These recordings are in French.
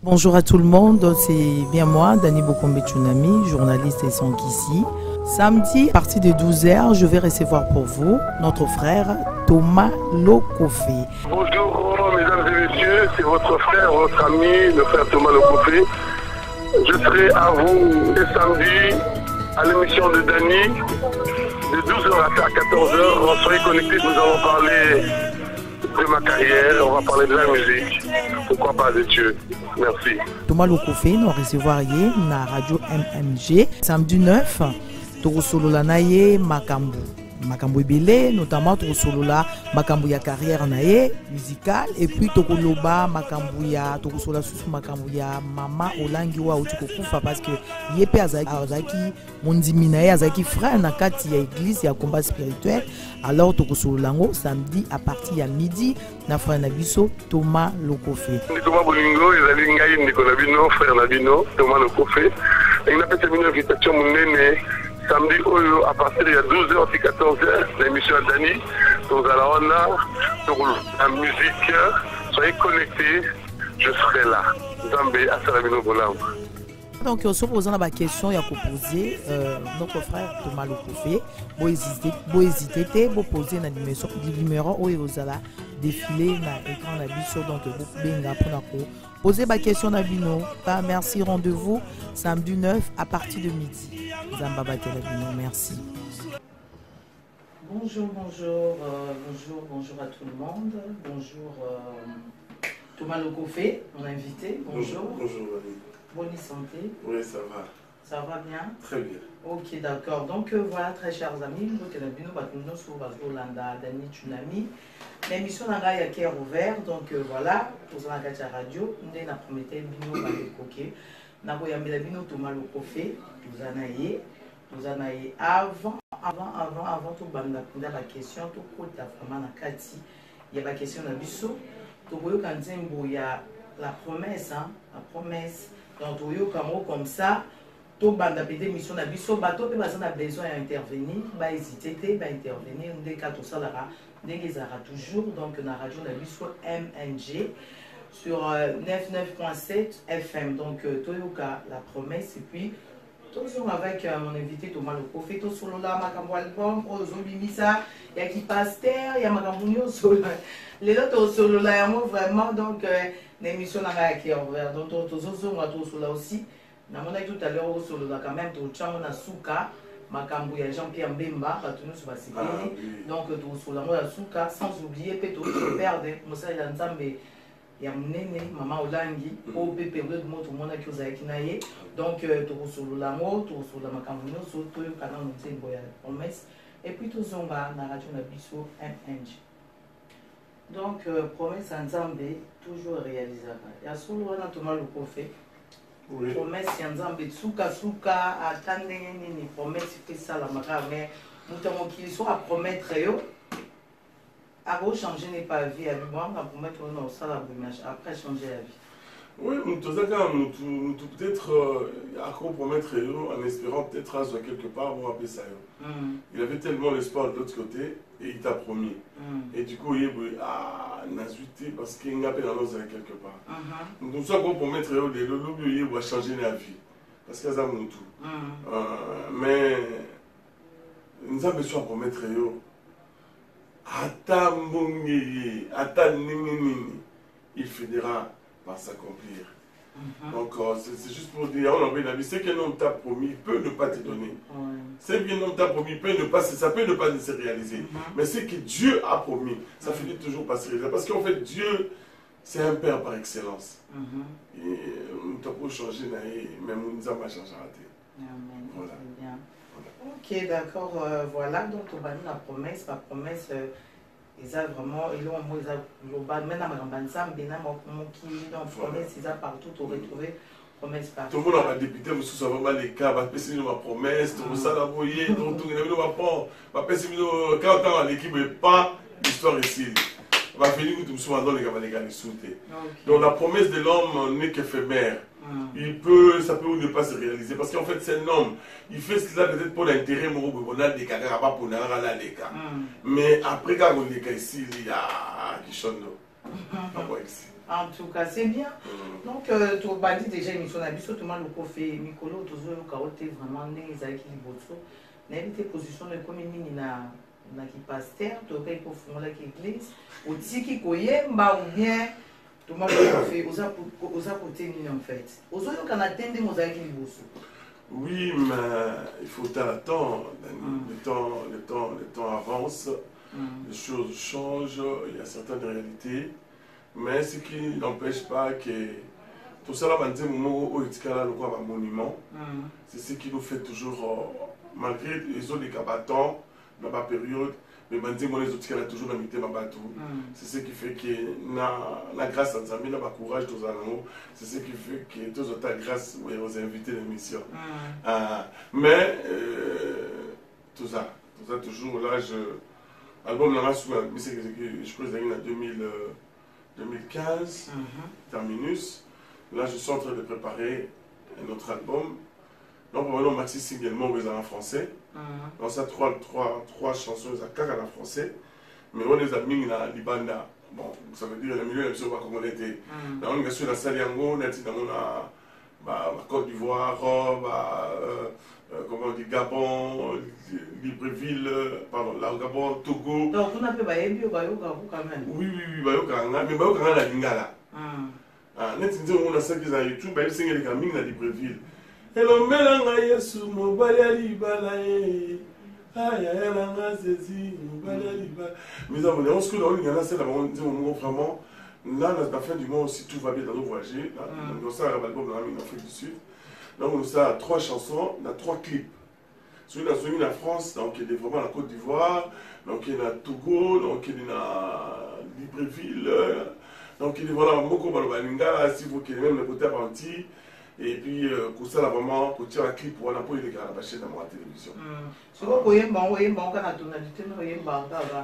Bonjour à tout le monde, c'est bien moi, Dani Bokombe Tsunami, journaliste et Sankissi. Samedi, à partir de 12h, je vais recevoir pour vous notre frère Thomas Lokofé. Bonjour mesdames et messieurs, c'est votre frère, votre ami, le frère Thomas Lokofé. Je serai à vous ce samedi à l'émission de Dani, de 12h à 14h. Soyez connectés, nous allons parler de ma carrière, on va parler de la musique, pourquoi pas de Dieu. Merci. Thomas Lokofé, nous recevoir hier na radio MMG, samedi 9, tu solo la naye makambu. Makambu ebele, notamment tu solo la makambu ya carrière naye musicale et puis tokoloba makambu ya tu solo susu makambu ya mama olangi wa utiko kufa parce que yepe azaki mondimi naye azaki frère na kati ya église ya combat spirituel. Alors tu solo lango samedi à partir ya midi na frère Nabiso Thomas Lokofé. Thomas Bolingo ezali ngai ndiko na bino frère na bino Thomas Lokofé. Et na pete une invitation monene samedi à partir de 12h et 14h, l'émission à Dani. Donc alors on a la musique, soyez connectés, je serai là. Zambé, Assalamino Bolam. Donc, on se pose la question à poser notre frère Thomas Lokofé. Vous hésitez, vous posez le numéro où vous allez défiler dans l'écran de la donc vous pouvez poser la question à Bino. Merci, rendez-vous samedi 9 à partir de midi. Zambaba Telebino, merci. Bonjour à tout le monde. Bonjour Thomas Lokofé, mon invité. Bonjour. Bonjour. Bonne santé. Oui, ça va. Ça va bien? Très bien. Ok, d'accord. Donc voilà, très chers amis, nous sommes Dani Tsunami. L'émission n'a pas été ouverte, donc voilà, pour la radio, nous avons promis Bino Malikoké. Nous avons Thomas Lokofé, nous en avons avant tout la question, tout le monde vraiment Kati. Il y a la question de Bisso. Il y a la promesse, la promesse. Donc, comme ça, tout le monde a mission de Bisso, bateau, a besoin d'intervenir, hésiter, intervenir, dès que tout ça, toujours, donc, dans la radio de Bisso MNG sur 99.7 FM. Donc, Toyoka, la promesse, et puis, toujours avec mon invité Thomas Lokofé, tout solo là, Makambo album, Ozobimisa, il y a qui pasteur, il y a Makambo solo. Les autres solo là, vraiment, donc, l'émission n'a qui est ouverte. Donc, on a tout solo aussi. On a tout à l'heure au solo là, quand même, tout le temps, on a Souka, Makambo, il y a Jean-Pierre Mbemba, tout sur donc, tout solo là, on a Souka, sans oublier, peut-être, je perds, Moussa et Lanzambe. Il y a maman Olangi, au PP, tout le monde qui vous a équinaillé. Donc, tu as solo la mot, tu as solo la macamono, tu as canal promesse. Et puis, tout le monde a la radio Nabiso MNG. Donc, promesse en Zambé, toujours réalisable. Il y a solo la Thomas Lokofé. Promesse en Zambé, Souka, attendez, ni promesse, fait ça la maca, mais nous avons qu'il soit à promettre. Avant changer n'est pas vie à moi, pour mettre dans ça la après changer la vie. Oui, nous peut-être à compromettre en espérant peut-être à quelque part on appeler ça. Il avait tellement l'espoir de l'autre côté et il t'a promis. Et du coup il a ajouté parce qu'il n'y a pas d'annonce quelque part. Donc nous sommes compromettre le lobby il va changer la vie parce qu'il y a tout. Mais nous avons besoin de promettre il finira par s'accomplir. Donc c'est juste pour dire, on a dit, ce qu'un homme t'a promis peut ne pas te donner. Ce qu'un homme t'a promis peut ne pas, ça peut ne pas se réaliser. Mais ce que Dieu a promis, ça finit toujours par se réaliser. Parce qu'en fait, Dieu, c'est un père par excellence. Et on ne t'a pas changé, mais on nous a pas changé à rater. Voilà. Ok, d'accord, voilà, donc on va dire la promesse, ils ont vraiment, ils ont maintenant promesse, ils ont partout, on retrouve promesse partout. Tout le monde a député, vous savez vraiment les cas, ma promesse, tout ça, la voyez, donc tout le monde va prendre, ma quand on a l'équipe n'est pas, l'histoire ici. va finir tout souvent dans les sauter. Donc la promesse de l'homme n'est qu'éphémère. Ça peut ou ne pas se réaliser parce qu'en fait c'est un homme. Il fait cela peut-être pour l'intérêt mais après quand on est ici, il y a qui chante. En tout cas, c'est bien. Donc, tu as dit déjà, émission d'habitude, tout le monde a fait Mikolo, tout le monde a vraiment des équilibres. N'avez position de comme une qui pasteur, tu as pour faire l'église, ou qui koyemba ou bien tout le monde a fait aux côtés en fait. Aux autres qu'on attend des équilibres. Oui, mais il faut attendre. Le temps avance, les choses changent, il y a certaines réalités. Mais ce qui n'empêche pas que tout ça, un monument, c'est ce qui nous fait toujours, malgré les autres combattants, dans la période, mais les autres toujours dans le c'est ce qui fait que la grâce à Nzambi, la courage, c'est ce qui fait que tous autres grâce aux invités de l'émission. Mais tout ça toujours là, l'album je crois que en 2015, Terminus. Là, je suis en train de préparer un autre album. Donc, on va voir maxi single en français. Donc, ça, trois chansons en français. Mais on les a mis dans Libanda. Bon, ça veut dire le milieu de l'émission comme on était. Là, on est sur la Saliango, on est dans la Côte d'Ivoire, comment on dit, Gabon, Libreville, pardon, là, Gabon, Togo. Donc, on a fait Bayoka quand même. Oui, Bayoka, mais Bayoka, la Lingala. On a ça qui est YouTube, il y a des gamins à Libreville. Et l'on met la Yesu, mon balai balaye. Aïe, aïe, la saisi, mon balai balaye. Mais on se connaît, on a ça là, on dit vraiment, là, à la fin du mois, si tout va bien dans nos voyages, on a un album dans l'Afrique du Sud. Donc, on a 3 chansons, on a 3 clips. Celui de la France, donc il est vraiment la Côte d'Ivoire, donc il y a Togo, donc il y a Libreville, donc il est voilà, beaucoup de Lingala, si vous voulez même le côté apprenti, et puis pour ça, là, vraiment, pour tirer la clip pour la peau, il est à la chaîne dans la télévision. Tu vois, vous avez une tonalité,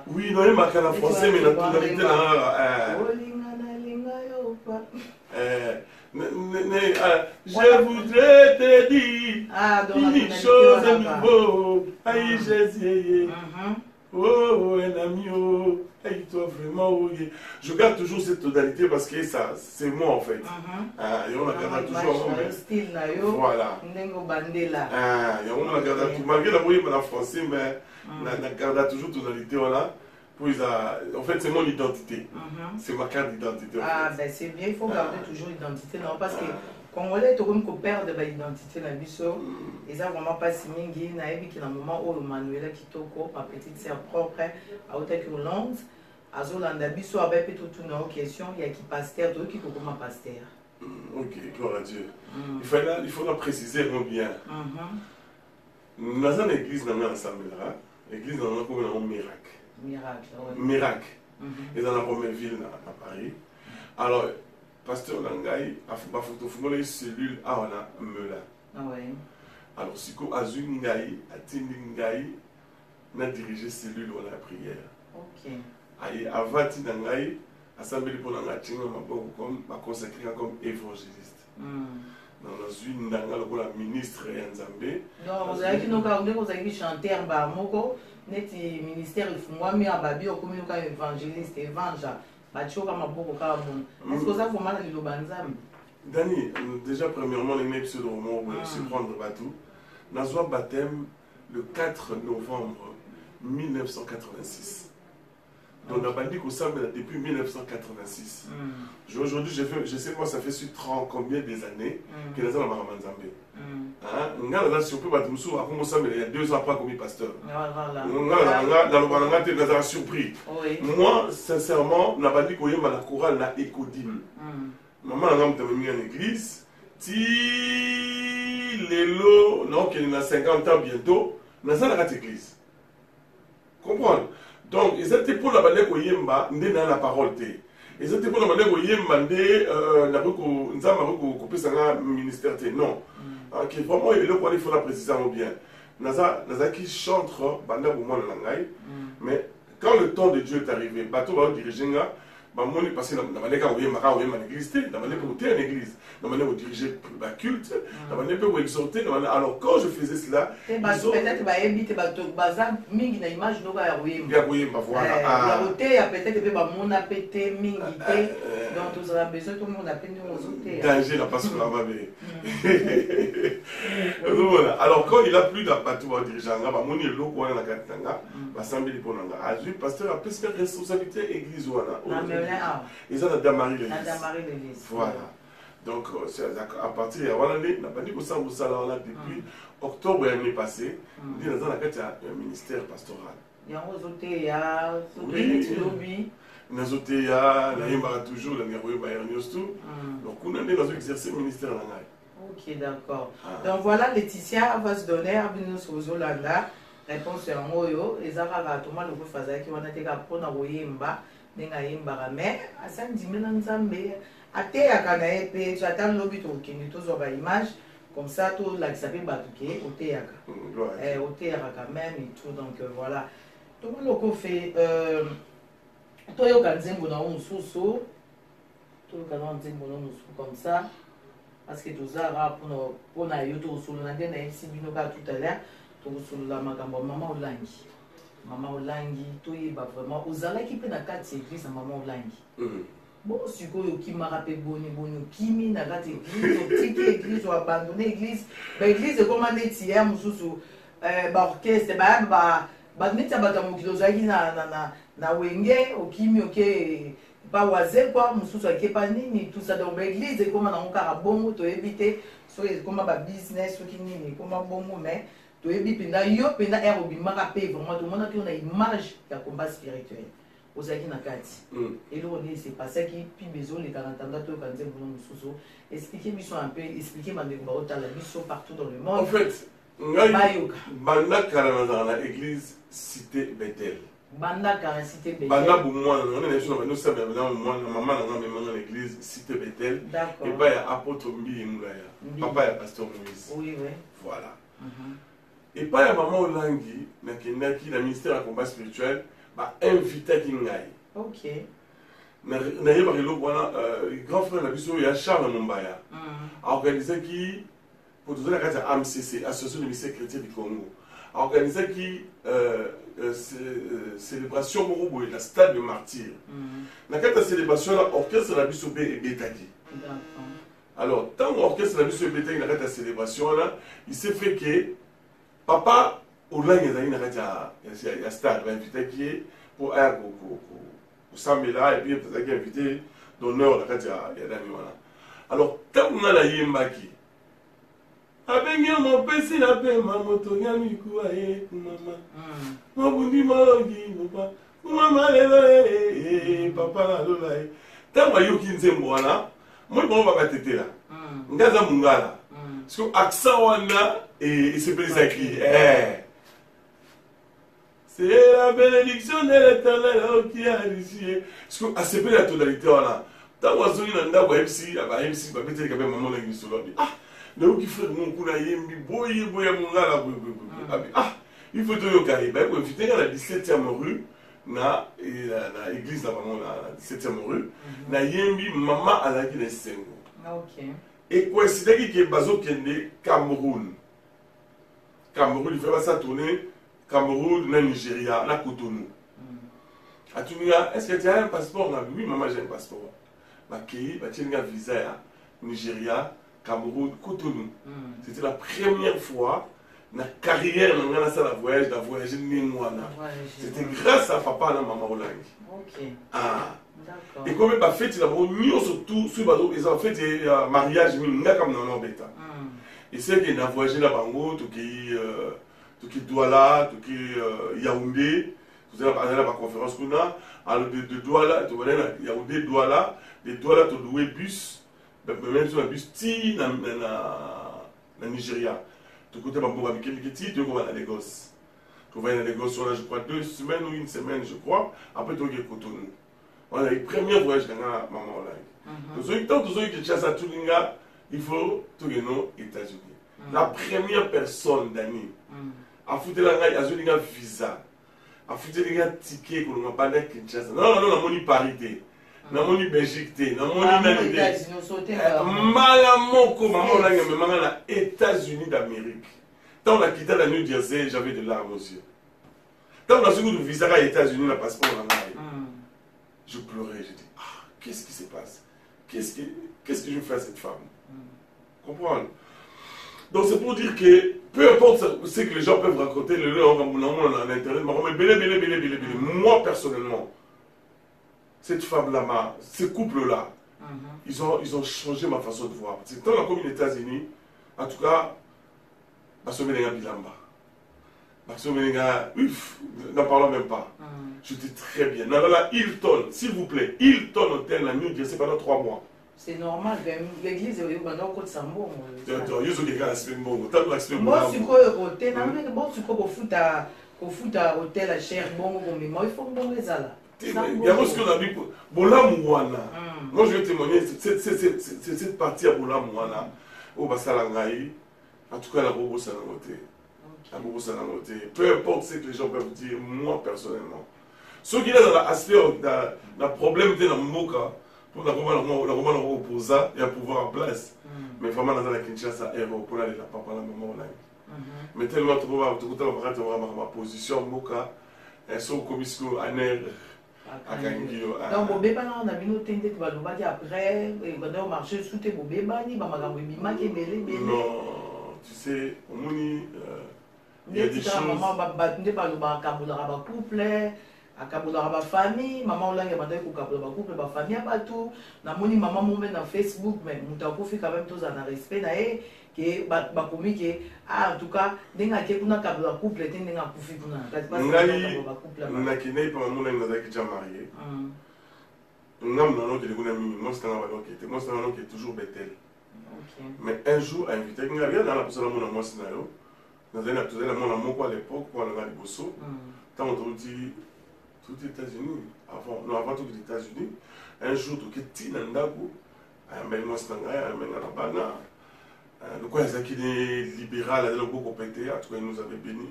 oui, non, il y a en français, mais la tonalité, je voudrais te dire une chose nouveau. Aïe, Jésus. Oh, un ami, oh. Aïe, toi vraiment, oh. Je garde toujours cette tonalité parce que ça, c'est moi en fait. Et on la garde toujours. Voilà. Et on la garde toujours. Malgré la voix en français, mais on la garde toujours tonalité. Voilà. En fait, c'est mon identité. C'est ma carte d'identité. Ah, ben c'est bien, il faut garder toujours l'identité. Non, parce que Congolais, tu as perdre l'identité. Et ça, vraiment pas si mingi. Il y a un moment où Manuela Kitoko, ma petite sœur propre, a été que Hollande, à Zolanda Bisso, avec toute une question, il y a qui pasteur, qui est comme un pasteur. Ok, gloire à Dieu. Il faut la préciser bien. Nous avons une église dans l'ensemble là. L'église dans l'ensemble comme un miracle. Miracle. Et dans la première ville à Paris. Alors, pasteur Langai a fait une cellule à Meula. Alors, si vous avez une Ngai, on a dirigé cellule à la prière. Ok. Et avant Tinangai, assemblée pour la consacré comme évangéliste. Dans une la ministre et Nzambe. Donc, vous avez chanté en Bamoko. Neti ministère ifungwa mi ababi okominuka évangéliste évangile bachoka maboko ka bon est-ce que ça faut mal le banzam Dani déjà premièrement les nègres sur le moment où se prendre bateau nazwa baptême le 4 novembre 1986 donc on a dit qu'on s'appelle depuis 1986 aujourd'hui je sais moi ça fait sur 30 combien des années que nous avons à Nzambe. On a surpris il y a 2 ans après comme pasteur. On a surpris. Moi, sincèrement, on n'a dit qu'il y a la chorale la écodime. Maman a mis en église. Si les lots, donc il y a 50 ans bientôt, on a la église. Comprendre? Donc, ils étaient pour la bande qu'il y a la parole. Ils étaient pour la bande qu'il y a un ministère. Non. Qui vraiment il faut la préciser bien. Naza qui chante banda pour moi langai mais quand le temps de Dieu est arrivé, bateau va diriger nga, parce que dans ma l'église, dans ma l'église, dans ma diriger la culte, dans ma exhorter. Alors quand je faisais cela, peut-être mingi na image no ba ya voilà. La roté a peut-être pe ba mona pété mingi té donc tous la besoin tout le monde a peine de danger la passe la babé. Voilà. Alors quand il a plus de bateau va diriger nga ba moni lo ko na katanga ba sambeli ponanga. Azui pasteur a plus de responsabilité église wana. Ils ont Damari l'église. Voilà. Donc, à partir de l'année, on n'a pas dit que ça, depuis octobre de l'année passée, on a un ministère pastoral. Il y a toujours donc, on a exercé le ministère. Ok, d'accord. Donc, voilà, Laetitia va se donner à Zolanda. Réponse à Moyo. Et Zara va tout le monde faire qui va être nenga yembaka mais asandimela nzambe ateyaka na ye mpe so ata lobi tokokende tozwa baimage comme ça tolakisa mpe bato ke oteyaka oteyaka quand même et tout donc voilà tomaloko fe toyoka nzembo na yo mosusu toyoka na nzembo na yo mosusu comme ça parce que tozara mpona yo tokosolola nde nayebisi bino kaka tout à l'heure tokosolola makambo ya mama olangi Maman Olangi, toyeba vraiment ozalaki pe na kati église na Maman Olangi. Bon sikoyo ki marape boni kimi na kati église, otiki église ou abandonné église, ba église comme neti ya mususu ba orchestre ba neti abata mokilo zaki na wenge okimi oke ba waze kwa mususu akepa nini tout ça donc ba église comme na ngaka bongo to éviter so comme ba business so kinini comme bongo mais tu es bipenda yo penda aérobi marape vraiment tout le monde qui a une image de combat spirituel aux aki na kati et là on est c'est pas ça qui puis besoin les 40 ans to kanze bono mususu expliquer biso un peu expliquer mandeko ba otala biso partout dans le monde en fait ngai banda kana na église cité Bethel banda kana cité Bethel banda bu moi on est sur nous ça bien moi maman na même l'église cité Bethel et ba ya apôtre Mbi Mulaya papa ya pasteur Moïse oui voilà. Et pas la maman Olangi, le ministère de combat spirituel, m'a invité à Kingaï. Ok. Le grand frère de la Charles Mumbaya, a organisé qui, pour tout ça, la AMCC, Association des ministères chrétiens du Congo, a organisé qui, célébration Morobo, la stade de martyrs. Dans cette célébration, l'orchestre de la Bissau et Betaki. Alors, tant l'orchestre de la Bissau et Betaki dans cette célébration, il s'est fait que Papa, Olangi il y a stade, invité qui pour Samela et puis il a invité d'honneur il y a Daniela. Alors, tant qu'on a la Yembaki, avec mon PC, la paix, ma moto, Yami Kouaye, maman, ma bondi malongi, maman, papa, la lolaï. Tant que Yoki Nzemboana, moi, je ne vais pas t'aider là. Ngaza Mungala. Parce que l'accent, et c'est plus écrit. C'est la bénédiction de l'Éternel qui a initié. Parce que c'est plus la tonalité. Tant qu'on a sonné dans le MC, MC, peut-être qu'il y a maman qui se dit ah, le qui fait mon coup d'ayembi, boye, mon gars ah, il faut te yokaï. Ben, vous invitez dans la 17e rue, dans l'église, la 17e rue, dans Yembi, maman à la Guinée. Ok. Et coïncide qui est basé au Cameroun. Cameroun, il fait ça tourner. Cameroun, le Nigeria, la Cotonou. Est-ce que tu as un passeport? Oui, maman, j'ai un passeport. Tu as un visa Nigeria, Cameroun, Cotonou. C'était la première fois dans la carrière de la voyage, c'était grâce à papa et à maman Olangi. Ok. Ah. Et comme il a fait, il a surtout ils ont fait un mariage, il a comme dans bêta. Et c'est qu'il a voyagé là-bas, tout qui Douala, tout qui Yaoundé, tout ça, à la conférence qu'on a, alors de Douala, Yaoundé, Douala, de Douala, tu loué bus, même sur un bus ti dans Nigeria. Tu côté Bambo avec Kiti, tu vas à Lagos. Tu vas à Lagos, je crois 2 semaines ou 1 semaine, je crois, après tu vas à Cotonou. On a eu le premier voyage dans la maman Olangi. Tant que tu chassent à Toulinga, il faut tout les noms États-Unis. La première personne d'année a foutu la gagne à un visa. afute les gars ticket qu'on m'a pas d'être Kinshasa. Non, non, non, parité. Non, Belgique, non, États-Unis, Malamoko, maman, là, mais maman, là, États-Unis d'Amérique. Quand on a quitté la New Jersey, j'avais de larmes aux yeux. Quand on a suivi le visa aux États-Unis, le passeport en Amérique, je pleurais, je dis, ah, qu'est-ce qui se passe? Qu'est-ce que je fais à cette femme? Comprendre? Donc c'est pour dire que, peu importe ce que les gens peuvent raconter, en Internet, moi personnellement, cette femme-là, ce couple-là, ils ont changé ma façon de voir. Parce que dans la commune des États-Unis, en tout cas, Basomenega Bilamba. Basomenega, n'en parlons même pas. J'étais très bien. Dans la Hilton, s'il vous plaît, Hilton Hotel, la New Jersey pendant 3 mois. C'est normal, l'église est pendant côté Sambo. Il y a des gars qui ont bon. Tant que bon, tu peux hôtel, bon, tu peux au foot à hôtel à cher, bon, mais moi, il faut que bon les là. Il y a ce qu'on a vu pour Bolamouana. Moi, je vais témoigner cette partie à Bolamouana, au Bassalangaï, en tout cas, la Bobo Sanangote. La Bobo Sanangote. Peu importe ce que les gens peuvent dire, moi, personnellement. Ce qui est dans l'aspect, dans le problème de la Moka, pour la Roman opposa et à pouvoir en place. Mais vraiment, dans la Kinshasa, pour aller la papa, la maman, mais tellement, tu vois, ma position, Moka, elles sont comme si on est. Donc, Bobéba, on a vu nos tendes qui va nous battre après, et on a marché sous tes Bobéba, ni Bamagam Bima qui est belé. Non, tu sais, au Mouni, il y a des choses. Maman va battre par le Kaboula couple, à Kaboula famille, maman là, il y a des couple, ma famille a pas tout. Na Mouni, maman m'a mis dans Facebook, mais Moutako fait quand même tous en respect, que bakomi que en tout cas denga ke kuna kabla couple tenga kufi kuna ngai nakine pa mona nazaki déjà marié ngam non que kuna mimi moi c'est un qui est toujours Bethel. Mais un jour invité ngai bien dans la personne mona moi c'est nayo nazana tout la mona moko à l'époque pour la liboso tant on dit tout les États-Unis avant tout les États-Unis un jour tout que tina ndako mais moi c'est ngai mais na bana. Le quoi est libéral, elle a beaucoup pété, en tout cas il nous avait béni.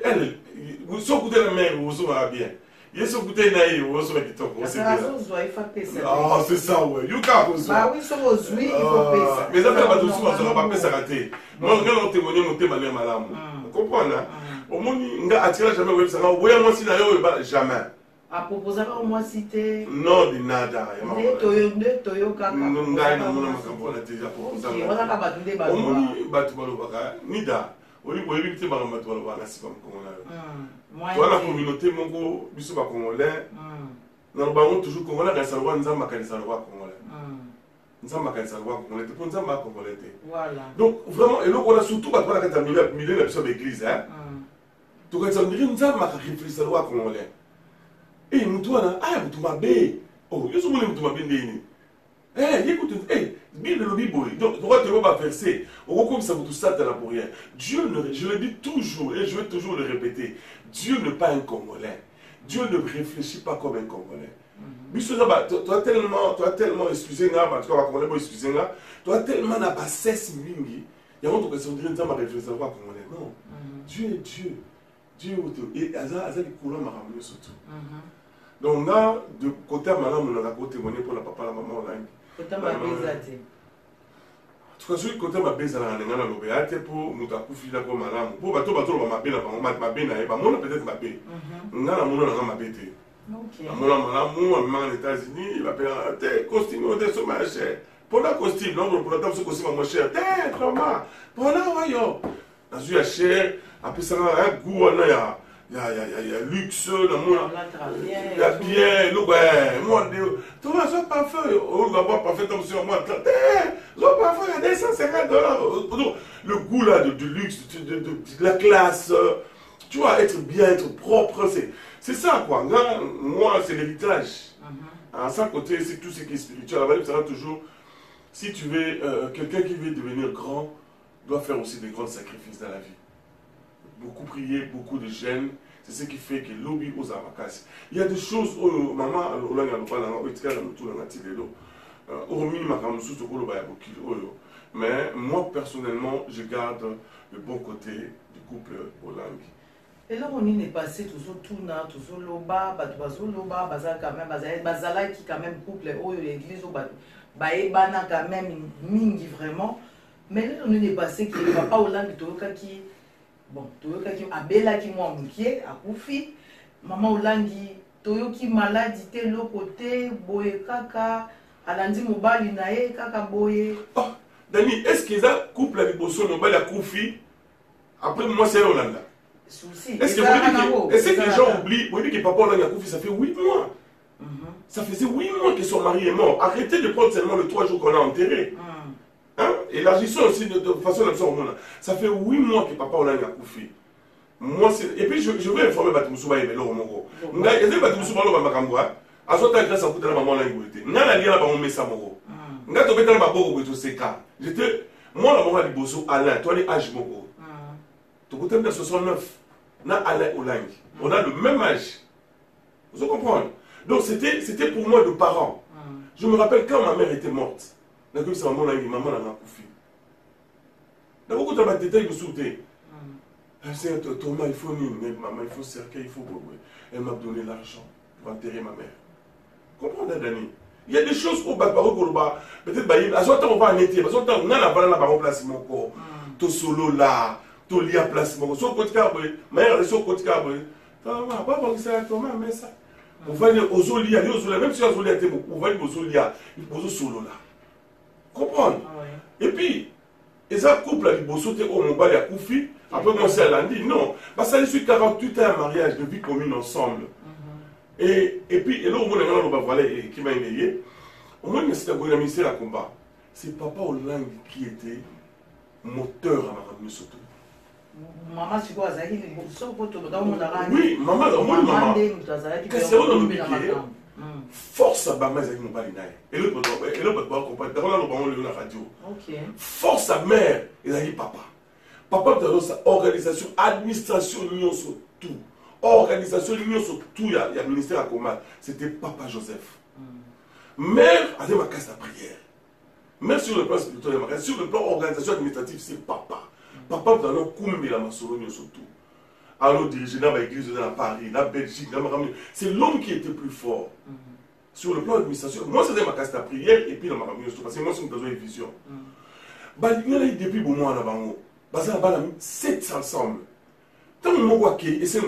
Elle, vous écoutez la mère, vous serez bien. Il est écouté naïf, vous serez qui tombe. Ah, c'est ça, ouais. You can't go. Ah oui, c'est aux huit, il faut payer ça. Mais ça fait pas de sous, ça va pas payer ça raté. Moi, quand on témoigne, on témoigne malade. Vous comprenez, hein? Au moins, on n'a attiré jamais web ça. Oui, moi, si d'ailleurs, jamais. À proposer au moins citer. Non, de nada. Toyo kaka. Non, non, non, on a déjà proposé. On a pas battu des balles. On a battu balles. Nida. On a eu des balles battu balles. C'est comme congolais. Toi, la communauté mongo, biso ba congolais. Dans le ballon toujours congolais, quand ça voit nzamba quand ça voit congolais. Nzamba quand ça voit congolais. Pour nzamba congolais. Voilà. Donc vraiment, et donc on a surtout pas quand on a milieu la personne d'église, hein. Donc quand on dit nzamba quand réfléchit ça voit congolais. Eh, Moutouana, ah, Moutoumabe. Oh, je suis Moutoumabe Ndéni. Eh, écoute, eh, Bible le Bible. Donc, droit de l'homme verser. On comme ça, tout ça, t'es là pour rien. Dieu, je le dis toujours, et je vais toujours le répéter. Dieu n'est pas un Congolais. Dieu ne réfléchit pas comme un Congolais. Tu as tellement excusé, en tout cas, Congolais, excusé, tu as tellement la bassesse, mingi. Il y a un autre qui se dit, ça m'a réfléchi à Congolais. Non. Dieu est Dieu. Dieu est Dieu. Et Aza, les couleurs m'a ramené surtout. Donc là, de côté madame, on a témoigné pour la papa, la maman, là. Côté ma bézate. En tout cas, celui côté ma bézate, on a l'obéate pour nous accouffer là pour madame. Pour bateau, ma bé, ma bé, on a peut-être ma bé. On a la mono, on a ma bé. On a madame, en États-Unis, il va payer un costume, on est sur ma chère. Pour la costume, non, pour la table, ce costume, ma chère. T'es, comment? Pour la, voyons. Dans une chère, après ça, un goût, on a. Il y a luxe, il y a bien, moi, tu vois, ce parfum, on va voir parfait comme sur moi, ce parfum, il y a des $150. Le goût là de luxe, de la classe, tu vois, être bien, être propre, c'est ça quoi. Là, moi, c'est l'héritage. À ça côté, c'est tout ce qui est spirituel. La Bible sera toujours, si tu veux, quelqu'un qui veut devenir grand, doit faire aussi des grands sacrifices dans la vie. Beaucoup prier, beaucoup de jeûne, c'est ce qui fait que l'objet aux avocats. Il y a des choses, maman, mais moi personnellement, je garde le bon côté du couple Olangi. Et là, on est passé toujours tout na, toujours loba, bazoloba, bazal quand même, bazala qui quand même couple, oh l'église, oh baebana quand même mingi vraiment. Mais là, on est passé qui papa Hollande toyoka qui bon, toyoka qui abela qui moi mukie, akufi, maman Hollande toyoki maladie te lo côté boye kaka, alandi mobali nae kaka boye. Oh, Dani, est-ce qu'ils ont couple avec Bosso mobali à Koufi après moi c'est Hollande? Est-ce que les gens oublient, vous dites que papa Hollande a Koufi, ça fait 8 mois. Ça faisait 8 mois que son mari est mort. Arrêtez de prendre seulement les 3 jours qu'on a enterré. Hein? Élargissons aussi de façon absurde. Ça fait 8 mois que papa Hollande a Koufi. Moi, et puis je vais informer Batumoussouba et Belo Moro. Est-ce que Batumoussouba est Makamboua? À ce temps, grâce à vous, maman l'a écouté. N'a la lien là-bas, on met ça Moro. N'a pas été là-bas, on met ça Moro. J'étais, moi, la maman du Bosso, Alain, toi, les âges Moro. Tu côté de 69, n'a Alain Hollande. On a le même âge. Vous comprenez? Donc c'était pour moi de parents. Je me rappelle quand ma mère était morte. Maman l'a Koufi. Dans beaucoup de détails, vous souhaitez. C'est Thomas, il faut maman, il faut cercueil, il faut. Elle m'a donné l'argent pour enterrer ma mère. Comprenez, Dani? Il y a des choses au Bakbaro Koloba. Peut-être à ce temps on va en été. Parce que on a la valeur là-bas, on place mon corps. To solo là, to lia place mon corps. Sur côté cabri, ma mère est sur côté cabri. Thomas, pas voir ça, Thomas, mais ça. On va dire aux Olia, même si aux Olia, on va dire aux Olia, il pose solo là. Comprendre? Et puis, et ça couple avec Bossoté au Mobali à Koufi. Après, moi, c'est Alandi. Non, parce que ça suit 48 ans de mariage, de vie commune ensemble. Et puis, et là, au moins, voilà, qui m'a éveillé. Au moins, c'est un ministère à combat. C'est Papa Hollande qui était moteur à ma ramener surtout. Maman, c'est quoi ça? Oui, maman, maman. Qu'est-ce que c'est force à Bama avec mon balinaï. Et le papa comprend. D'abord, là, on le la radio. Force à mère, il a dit papa. Papa, dans sa organisation, administration, union sur tout. Organisation, union sur tout, il y a le ministère à combat. C'était Papa Joseph. Mère, avec ma casse à prière. Mère sur le plan spirituel, sur le plan organisation administrative, c'est papa. Papa, dans le Koumbi, la Massolo, sur tout. Alors, diriger dans l'église de Paris, la Belgique, c'est l'homme qui était plus fort. Sur le plan administration, moi, c'était ma casse à prière et puis la Maramio, parce que moi, c'est une besoin de vision. Il y a depuis bon mois là-bas. Parce qu'on a 7 ensemble. Tant que moi, et c'est 8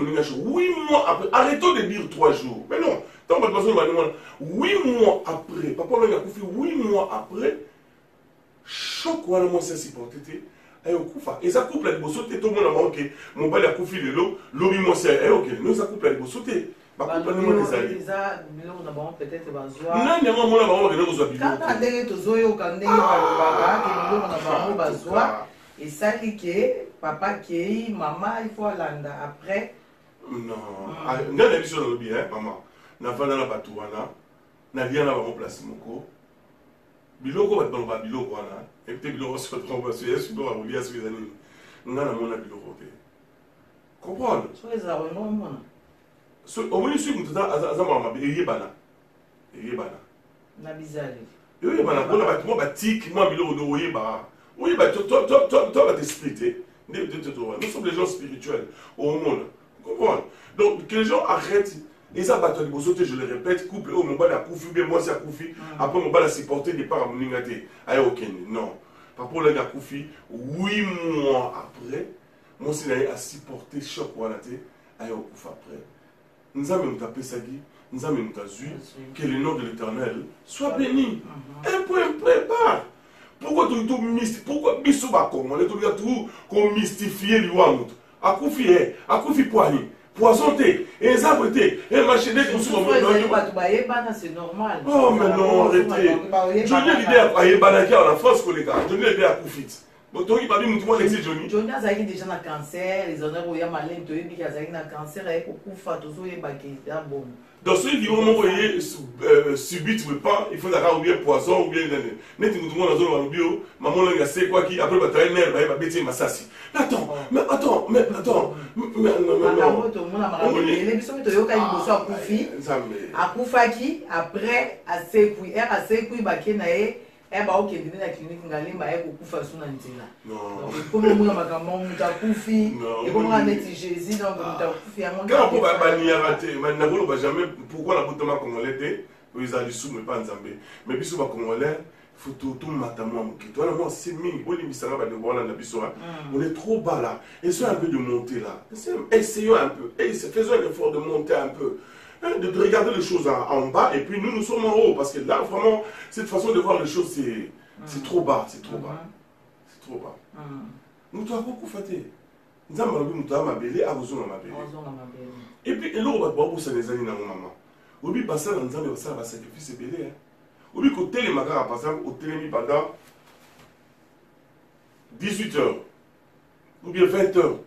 mois après, arrêtons de dire 3 jours. Mais non, tant que moi, 8 mois après, papa l'a fait 8 mois après, choc, moi, c'est supporté. Et ça couple avec Bossoté, tout le monde a manqué. Mon père a couffé de l'eau, l'eau, moi, c'est ok. Nous, ça couple avec Bossoté. Non, il y a un moment où et ça dit que papa qui maman il faut aller après. Non, on a vu sur le bien, maman. Na fana na batuana, na lien na ba place moko. Biloko ba ba biloko wana. Et puis biloko se trompe sur est sur ba lier sur les années. Na na mona biloko te. Comprendre? Sur les armes non mona. So au moins sur mutu za mama eyebana. Eyebana. Na bizarre. Eyebana bona ba mo ba tik mo biloko do oyeba. Oui, bah, toi, va t'expliquer. Nous sommes des gens spirituels au monde. Vous comprenez? Donc, que les gens arrêtent. Et ça, bah, je le répète, couple, oh, mon bal a Koufi, bien moi, c'est à Koufi. Après, mon bal a supporté des parts à mon ingate. Aïe, ok, non. Papa, le gars Koufi, 8 mois après, mon sénaï a supporté choc, voilà, aïe, au Koufi après. Nous avons tapé ça, nous avons tapé que le nom de l'Éternel soit béni. Un point prépare. Pourquoi tu mystifie? Pourquoi Bissouba comme on est tout comme mystifier l'Iwamut? À Koufi poignet, poisonté, et zaboté, et machiné comme ça. C'est normal. Oh, mais non, arrêtez. Je n'ai l'idée à Yébanakia en France, collègue. Je n'ai l'idée à Koufit. Donc, tu vas dire, moi, c'est Johnny. Johnny a déjà un cancer, les honneurs où il y a malin, tu as un cancer, et pour Koufa, tout ça, il y a bon. Dans ceux qui vont m'envoyer subit ou pas, il faut avoir ou bien poison ou bien net nous dans la zone bio, maman l'a c'est quoi qui après va traîner va bêter ma sassi. Attends, mais attends. Akufaki après assez puis bakena eh bah ok ndine na clinique ngalemba eko kufa suna nzela non comme moi makambo mutakufi et comme on est Jésus donc mutakufi à mon quand on va ni rater mais na ko ba jamais pourquoi la botama congolais té ils a du sous mais pas nzambe mais biso ba congolais faut tout matamwa mokito alors moi c'est mingi boli misanga ba de voilà na biso on est trop bas là essayons un peu de monter là essayons un peu faisons un effort de monter un peu de regarder les choses en bas et puis nous sommes en haut parce que là vraiment cette façon de voir les choses c'est trop bas c'est trop bas nous tu as beaucoup faté nzamba lobi mutu amabele akuzonga mabele et puis eloko bato babusa ezali na maman obi basala nzambe basala ba sacrifice ebele hein obi ko telema kaka par exemple au telemi pendant 18 heures ou bien 20 heures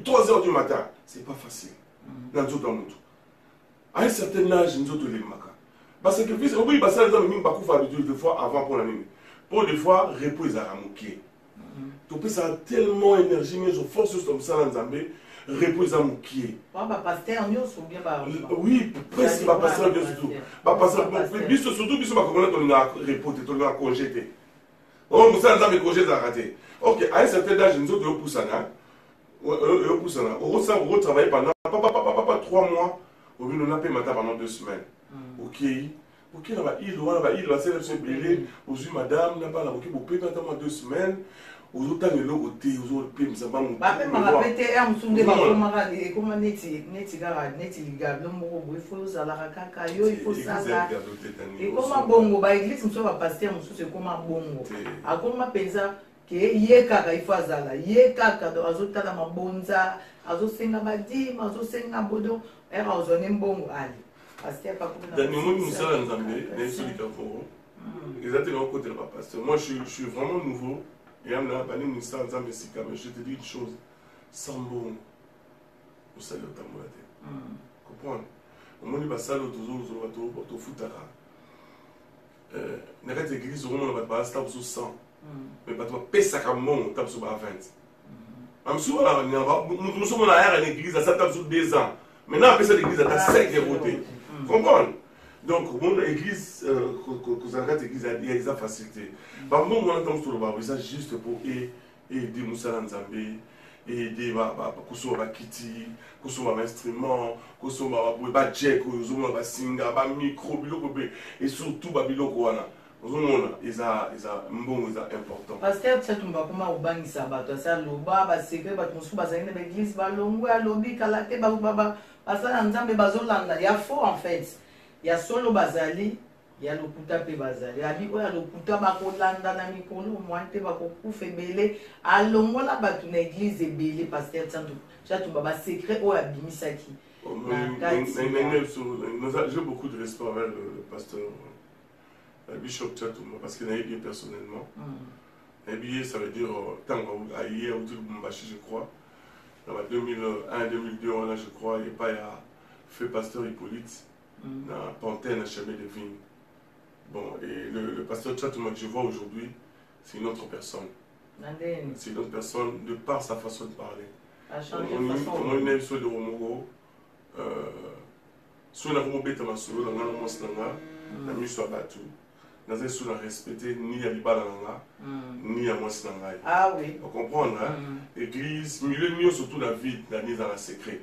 3 heures du matin c'est pas facile na nzoto mutu à un certain âge nzoto lemaka ba sacrifice obi basala nzambe mingi bakufa des fois avant pour la nuit pour des fois repos ezala mokie tu peux ça tellement énergie mais je force comme ça dans Zambé repos ezala mokie pasteur nyonso bien ba oui presque ba pasteur bien surtout ba pasteur biso surtout biso ba komona tolinga repos te tolinga congé te on musa nzambe congé za raté ok à un certain âge nzoto yo poussana on travaille pendant pas 3 mois au lieu de matin pendant 2 semaines ok là bas il va se belé aujourd'hui madame n'a pas la ok pour payer pendant 2 semaines aujourd'hui le côté aujourd'hui mzamba mon ba pe ma pété musunde ba komaka comme neti ligable moko il faut zala kaka yo il faut ça et comme bongo ba église muso ba pasteur muso c'est comme bongo akoma penza ke ye kaka il faut zala ye kaka azotala mabonza azosenga badima azosenga bodo era ozone mbongo ali pasteur pas comme dans nous musala nzambe na soli kafo exactement côté le pasteur moi je suis vraiment nouveau et on a pas ni musala nzambe sika mais je te dis une chose sans bon musala tamolate comprendre au moins ba salo toujours bato futaka na kati église au moins ba stop sous 100 mais bato pesa kamon tap sous 20 am sous la nous sommes à l'église à ça tap sous 2 ans maintenant après ça l'église a 5 euros comprendre donc mon église que arrête l'église il y a des facilités bah bon on entend sur le bas ça juste pour aider Moussa Nzambe aider ba kuso ba kiti kuso ba instrument kuso ba jack kuso ba singa ba micro biloko be et surtout ba biloko wana ozomona eza mbongo eza important pasteur tsatumba kuma ubangisa bato sa loba ba secret bato musu bazali na église balongwe alobi kala te ba basala nzambe bazolanda ya faux en fait ya solo bazali ya lokuta pe bazali abi oya lokuta bakolanda na mikolo mwante bakokufa ebele alongola bato na église ebele pasteur tsatumba ba secret oya bimisaki j'ai beaucoup de respect envers le pasteur Bishop Tchatouma parce qu'il a bien personnellement. Et bien ça veut dire tant qu'à hier ou tout le Mbashi je crois. Dans 2001-2002 là je crois il n'y a pas fait pasteur Hippolyte dans Pantene à Chemin de Vigne. Bon et le pasteur Tchatouma que je vois aujourd'hui c'est une autre personne. C'est une autre personne de par sa façon de parler. On est sur le Romogo. Sur la Romobeta Masolo, dans la Mosnanga, la Musso Abatou. Nous avons respecté ni à Libala ni à Mosnanga. Ah oui. Vous comprenez, hein? Église, milieu surtout la vie, la mise dans la secret.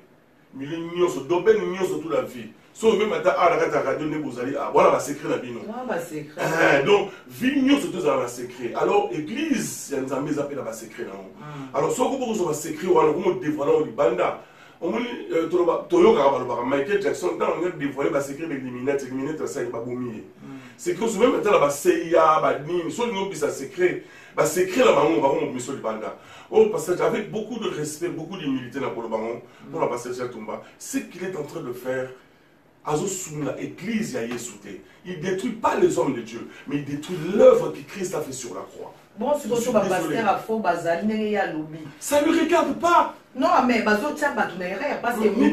Milieu surtout la vie. Sauf même à la radio, vous allez voilà la secret la vie. Donc, vie surtout dans la secret. Alors, église, il y a un appel à la secret. Alors, si vous avez un secret, on va dévoiler le banda. Michael Jackson, on a dévoilé le secret de l'illuminate, ça il va vomir. C'est que même maintenant la CIA, Badni, soit nous bisa secret, bah secret là on va monsieur le banda. Oh parce que avec beaucoup de respect, beaucoup d'humilité là pour le baron, pour la pasteur Tumba, ce qu'il est en train de faire, Azosuna église ya Yesouté. Il détruit pas les hommes de Dieu, mais il détruit l'œuvre que Christ a fait sur la croix. Bon, si tu vas passer à faux, bazali, il y a lobby. Ça ne regarde pas. Non, mais bazo tient pas ton erreur parce que mais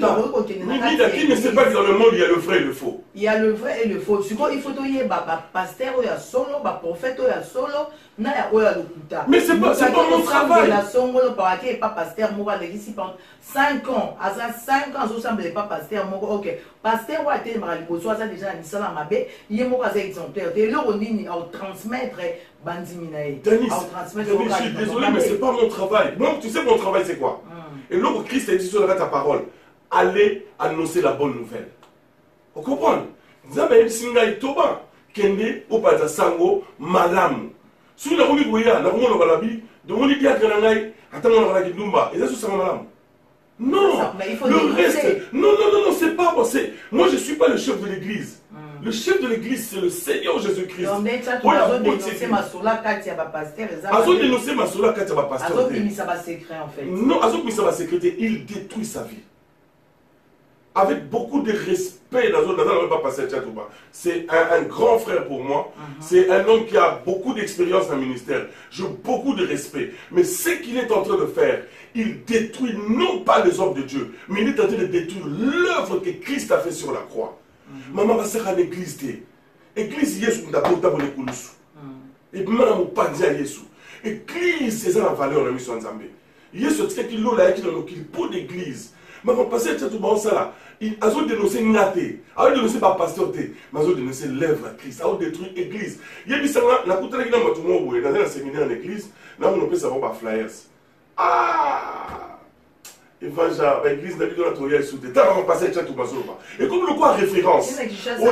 c'est pas que dans le monde il y a le vrai et le faux. Il y a le vrai et le faux. Il faut que y ait pasteur ou ya solo, prophète ou ya solo, na ya ou ya lokuta. Mais c'est pas mon travail. La songo le paraké pas pasteur moi l'église pendant 5 ans. À ça 5 ans je semble pas pasteur moi OK. Pasteur ou a été mara liboso ça déjà ni sala mabe, il est moi ça exemplaire. Et là on dit à transmettre bandiminae. Je suis désolé mais c'est pas mon travail. Moi tu sais mon travail c'est quoi? Et lorsque Christ a dit sur ta parole, allez annoncer la bonne nouvelle. Vous comprenez? Nzambe singai toba kende opaza sango malamu. Si la romi boya, la romi no balabi, de moni dia kanangai, atamo na balabi dumba, et ça c'est malamu. Non, le reste, non, c'est pas bon. Moi je suis pas le chef de l'église. Le chef de l'église, c'est le Seigneur Jésus-Christ. Dénoncer ma sola Katia va pasteur. Dénoncer ma sola Katia va pasteur. Ça va secret en fait. Non, ça va secréter. Il détruit sa vie. Avec beaucoup de respect dans le pas passer Tchatouba. C'est un grand frère pour moi. C'est un homme qui a beaucoup d'expérience dans le ministère. J'ai beaucoup de respect. Mais ce qu'il est en train de faire, il détruit non pas les œuvres de Dieu, mais il est en train de détruire l'œuvre que Christ a fait sur la croix. Maman va se faire à l'église. L'église, Yesu, nous avons d'abord les coulisses. Et puis, nous pas dit à Yesu. L'église, c'est ça la valeur de la mission de Zambé. Yesu, c'est qu'il l'a écrit dans le pour l'église. Maman, passer à tout ça là. Il a dénoncé Naté. Il a dénoncé par pasteur. Mais il a dénoncé l'œuvre à Christ. Il a détruit l'église. Il y a des gens qui ont été dans un séminaire en église. Là, on peut savoir par flyers. Ah! Évangile, l'église n'a plus de la trouille sous des temps, on va passer à tout basolo. Et comme le quoi référence, on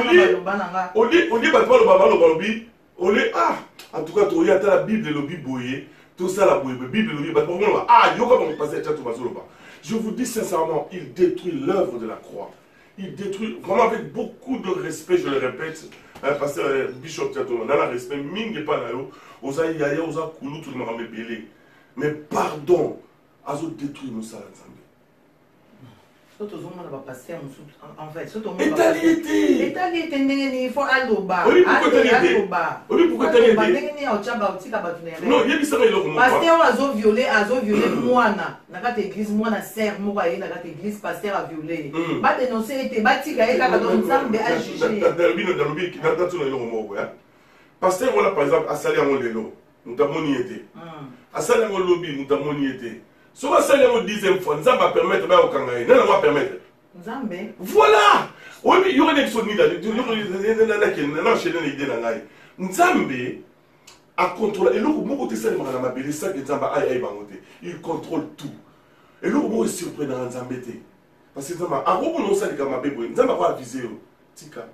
dit, ah, en tout cas, tu as la Bible et le Bible boyé, tout ça la Bible, le Bible, ah, il y a on va passer à tout basolo. Je vous dis sincèrement, il détruit l'œuvre de la croix. Il détruit, vraiment avec beaucoup de respect, je le répète, pasteur Bishop Tiato, on a le respect, mine pas là, aux aïe, aux akoulou, tout le monde m'a belé. Mais pardon, azo détruit nos salles ensemble. En fait, Étaliété, il faut alloba. Oui, pourquoi t'as non, il y a des salles là. Pasteur a violé moana. Nakate église moana sert mouraye nakate église pasteur a violé. Ba dénoncer était batika et ka don nzambe a juger. Dans le qui dans tout le monde pasteur voilà par exemple à saler en lelo. Nous avons ni été. À saler en lobby nous avons ni été. Si on va saler en 10e fois, nous allons permettre au Kangaï. Non, on va permettre. Voilà! Oui, il y aurait des choses là. Nzambe a contrôlé. Et là, beaucoup de ça, il contrôle tout. Et là, beaucoup est surprenant Nzambe. Parce que Nzambe, a beaucoup de ça, Nzambe va aviser. Tika.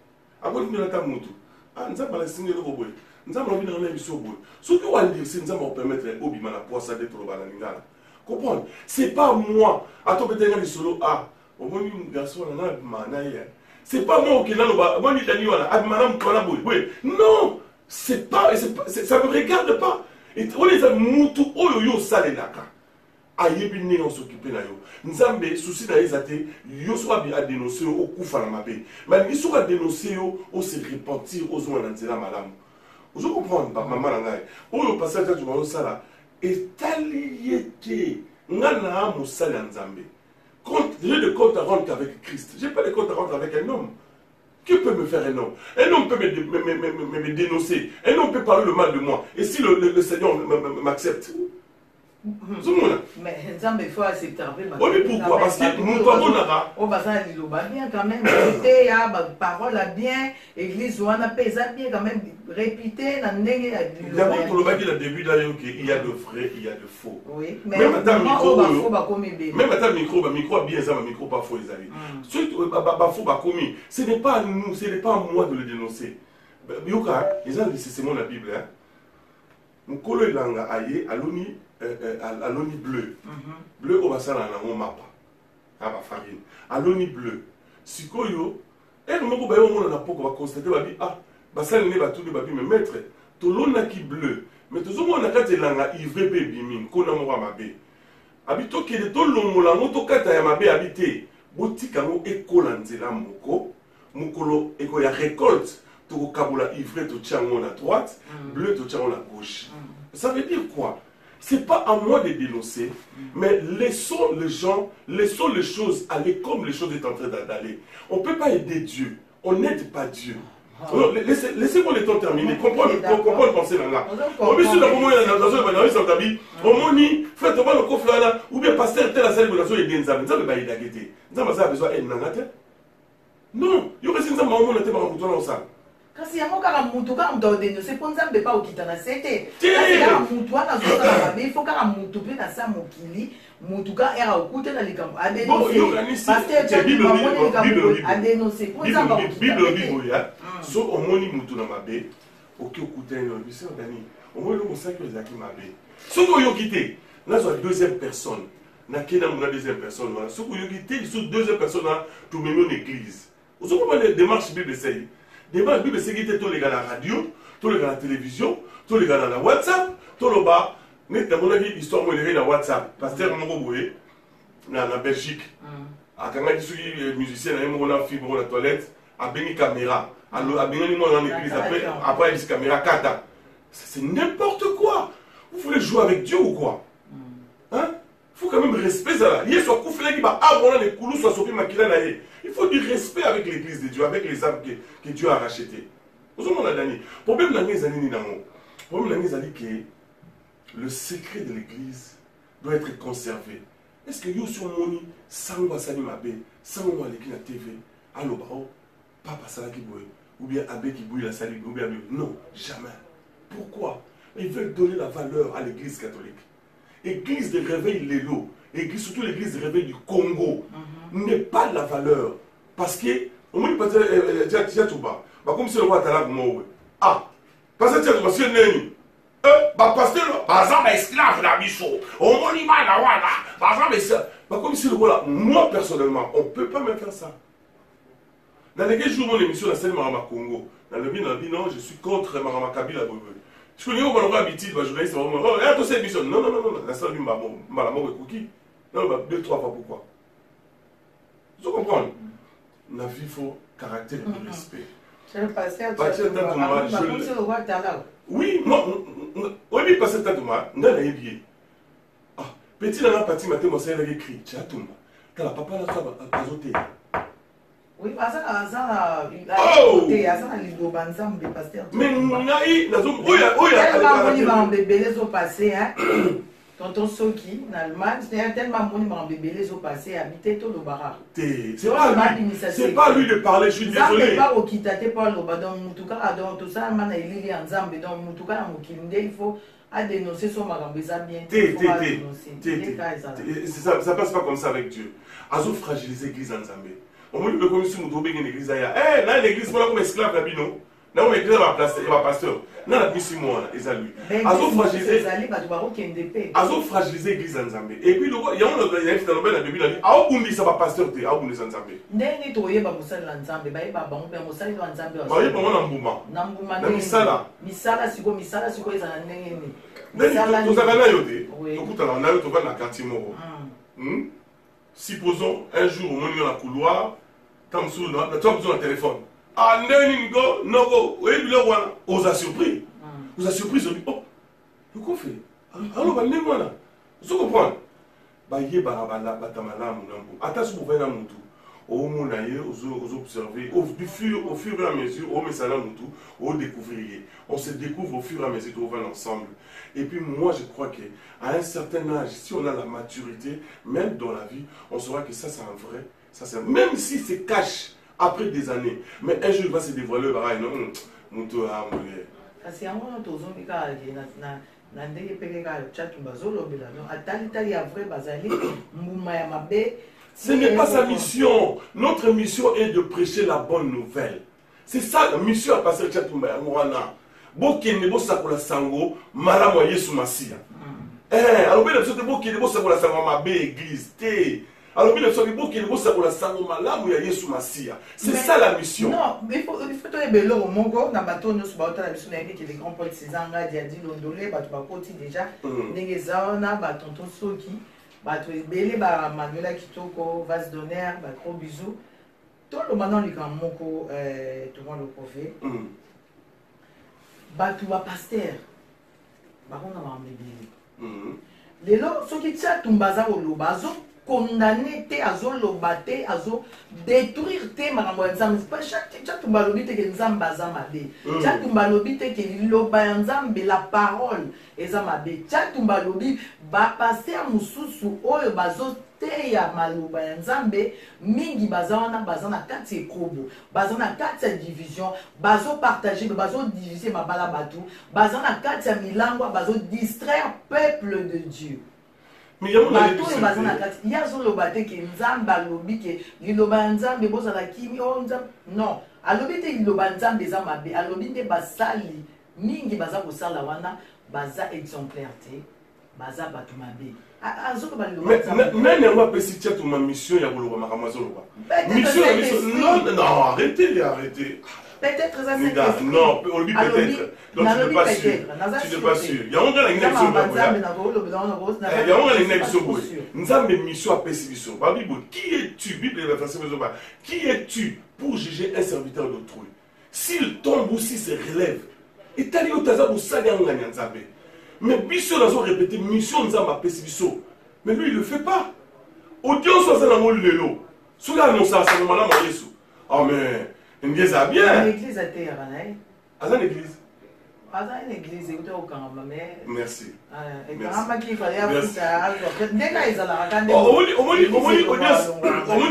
A beaucoup de temps, ah, Nzambe va signer le robot. Nzambe va venir dans l'émission. Ce que va dire, c'est Nzambe va permettre au Bimana pour ça d'être au Balaningala. Comprendre? C'est pas moi. Attends, peut-être que solo ah, au moins un garçon on a manaïa. C'est pas moi qui l'a le moi ni la nuit à madame Kona boy. Non, c'est pas ça me regarde pas. Et on les a mutu oyo sale naka. Ayebi ne on s'occuper na yo. Nzambe souci na ezate yo soit bien dénoncer au kufa na mabe. Mais il soit dénoncer au se repentir aux gens na nzela malamu. Vous comprenez pas maman ngai. Oyo passage tu vas sala. Étaliété. Ngana Moussala Nzambe. J'ai des comptes à rendre qu'avec Christ. Je n'ai pas de comptes à rendre avec un homme. Qui peut me faire un homme? Un homme peut me dénoncer. Un homme peut parler le mal de moi. Et si le Seigneur m'accepte? Mais Nzambe faut accepter. Oui, pourquoi? Parce que nous avons on va ça bien quand même. Parole bien. Église on a pesé bien quand même. Répéter la nègre. D'abord pour le bac il a début d'ailleurs qu'il y a de vrai, il y a de faux. Oui. Même à ta micro, même à ta micro bien ça, micro pas faux les amis. Surtout faux ba commis. Ce n'est pas nous, ce n'est pas moi de le dénoncer. Yoka, les gens disent c'est mon la Bible hein. Mukolo ilanga aye aloni aloni bleu. Bleu au basala na mon mapa. Ah ba farine. Aloni bleu. Sikoyo, elle moko ba yo mona na poko ba constater ba bi ah basala ne ba tout de ba bi mais maître tolona ki bleu. Mais tout mona kati langa IVP bimi kona mo ba mabe. Abito ke de tolongola moto kata ya mabe habité. Botika ngo ekola nzela moko. Mukolo eko ya récolte. to kabola ivré to tchangon à droite, bleu to tchangon à gauche. Ça veut dire quoi? C'est pas à moi de dénoncer, mais laissons les gens, laissons les choses aller comme les choses sont en train d'aller. On ne peut pas aider Dieu, on n'aide pas Dieu. Laissez-moi le temps terminer. Comprendre penser là. On dit sur le moment où il y a dans un on dit faites moi le coffre là ou bien pasteur tel la salle de la et bien ça va il a guetté. Ça va besoin d'aide nangate. Non, il y aurait ça maman était par mouton dans ça. Kasi yango kaka mutu kaka mutu adenonse mpo nzambe pa okita na sete kasi kaka mutu wana azosala mabe ifo kaka mutu mpe na sa mokili mutu ka era okute na likambo adenonse paster bamoni likambo adenonse mpo nzambe okita bible so omoni mutu na mabe oki okuta eno bise odani omoni lo mosaki ezalaki mabe soki oyoki te nazwa deuxième personne nakenda mona deuxième personne wana soki oyoki te so deuxième personne wana tomemi na église ozokomona démarche bible esei débat Bible c'est qui tous les gars à la radio, tous les gars à la télévision, tous les gars à la WhatsApp, tout le bas. Mais dans mon avis, l'histoire moi les gars à WhatsApp. Pasteur mon boy, na Belgique. À quand il suis musicien, on a fibre la toilette, à béni caméra, à béni moi dans l'église après il caméra kata. C'est n'importe quoi. Vous voulez jouer avec Dieu ou quoi? Hein? Il faut quand même respect ça. Il y a soit koufela qui va abonner les coulous soit sopi makila na ye. Il faut du respect avec l'église de Dieu, avec les âmes que Dieu a rachetées. Vous savez, le problème dans les années, que le secret de l'église doit être conservé. Est-ce que vous sur moni, sans wasani mabe, sans moi l'équipe na TV, allo bao, papa sala qui bouille, ou bien abbé qui bouille la salle, ou bien non, jamais. Pourquoi? Ils veulent donner la valeur à l'église catholique. Église de réveil Lélo, église, surtout l'église de réveil du Congo, n'est pas de la valeur. Parce que, on me dit pas comme si le roi était là pour moi. Ah, parce que tu as dit, c'est pasteur, par exemple, esclave la bichot, au monument là, par exemple, comme si le roi là, moi personnellement, on ne peut pas me faire ça. Dans les jours où mon émission, la scène Marama Congo, dans le non, je suis contre Marama Kabila. Je connais où on a habitude, le journaliste va me dire, regarde toute cette émission. Non, la salle du Malamo et Cookie. Non, 2-3 fois pourquoi? Vous comprenez? La vie, il faut caractère et respect. C'est le pasteur, oui, moi, oui, parce que tu as dit, ah, petit nana parti matin, moi, c'est écrit, tu as tout. Tu as la papa là, tu as azoté. Oui, parce que ça, il a un pasteur. Mais naï, tellement de bébés les ont passé, hein. Tonton Soki, en Allemagne, c'est tellement de bébés les ont passé, habité tout le barak. C'est pas lui de parler, je suis désolé. C'est pas au Kitate Paul, dans Moutuka, dans tout ça, man, il est en Zambie, dans Moutuka, il faut dénoncer son marambéza bien. Ça passe pas comme ça avec Dieu. Azo fragiliser l'église en Zambie. On me dit que comme si nous devons une église ailleurs. Eh, là, l'église, voilà comme esclave, là, non? Là, on église, il va pasteur. Là, la mission, moi, ils ont lui. Azo fragiliser l'église en Zambie. Et puis, il y a un autre, il y a un autre, il y a un autre, il y a un autre, il y a un pasteur, il y a un autre, Zambie. Ndeni toye ba musala nzambe ba ba ba musala ndo nzambe wa. Ba yeba mona mbuma. Na mbuma na misala. Misala siko ezana ndenge ni. Ndeni tozaka na yo te. Tokutana na yo to ba na quartier moko. Supposons un jour on est dans la couloir, tamsou na toi besoin de téléphone. Ah ndeni ngo noko oyebile wana oza surpris. Oza surpris on dit oh. Qu'on fait? Alors ba ndeni wana. Vous comprenez? Ba yeba ba la batamala munambu. Ata su bovena mutu. Au monaye, aux observer, au fur et à mesure, au au découvrir. On se découvre au fur et à mesure, on va ensemble. Et puis moi, je crois qu'à un certain âge, si on a la maturité, même dans la vie, on saura que ça c'est un vrai, ça c'est même si c'est cache après des années, mais un jour il va se dévoiler, non, muto a mourir. Kasi yango tozomi ka na ndenge peke ka chatumba zolobela no atali ya vrai bazali mbuma ya mabe. Ce n'est pas sa mission. Notre mission est de prêcher la bonne nouvelle. C'est ça la mission à passer le Tchatumba Mouana. Bokene bosakola sango malamu Yesu Masia. Alors bien sûr bokene bosakola sango mabe église té. Alors bien sûr bokene bosakola sango malamu Yesu Masia. C'est ça la mission. Non, mais il faut te belo mongo na bato nyos ba otala biso na yebi que les grands poètes Césanga Diadi Londolé bato ba koti déjà ndengeza na ba tonton Soki. Bato ebele ba Manuela Kitoko, vase d'honneur, ba gros bisous. Toi, le maintenant, les Kamoko, tout le monde le prophète. Batu va pasteur. Bah, on a un bébé. Les lots, ceux qui tient tout baza au lobazo, condamné te azo lobate, azo détruire te maramboanzam. C'est pas chaque tout balobi te que nzam bazamabe. Chaque tout balobi te que lobanzam la parole ezamabe. Chaque tout balobi ba pasteur mususu oyo bazo te ya maloba nzambe mingi bazana bazana kati ekobo bazana kati ya division bazo partager bazo diviser mabala batu bazana kati ya milangwa bazo distraire peuple de Dieu. Mais bazana kati yazo lobate ke nzamba lobi ke liloba nzambe bozala kimi o nzambe non alobi te liloba nzambe za mabe alobi te basali mingi baza kosala wana baza exemplaire te baza batu mabe. Mais on va passer tout ma mission il y a pour le mission non arrêtez. Peut-être ça c'est non on dit peut-être donc tu n'es pas sûr tu n'es pas sûr il y a on a une nous avons une mission à persécution qui es-tu Bible qui es-tu pour juger un serviteur d'autrui s'il tombe ou s'il se relève et t'as dit au taza pour ça mais Bissot a répété mission nous a persécution. Mais lui il le fait pas. Audience soit dans le lelo. Sous la non ça c'est madame Yesu. Ah mais une église a bien. L'église a terre là. À l'église. Pas dans une église où tu au camp mais. Merci. Et quand qui fallait avoir ça. Dès qu'ils allaient regarder.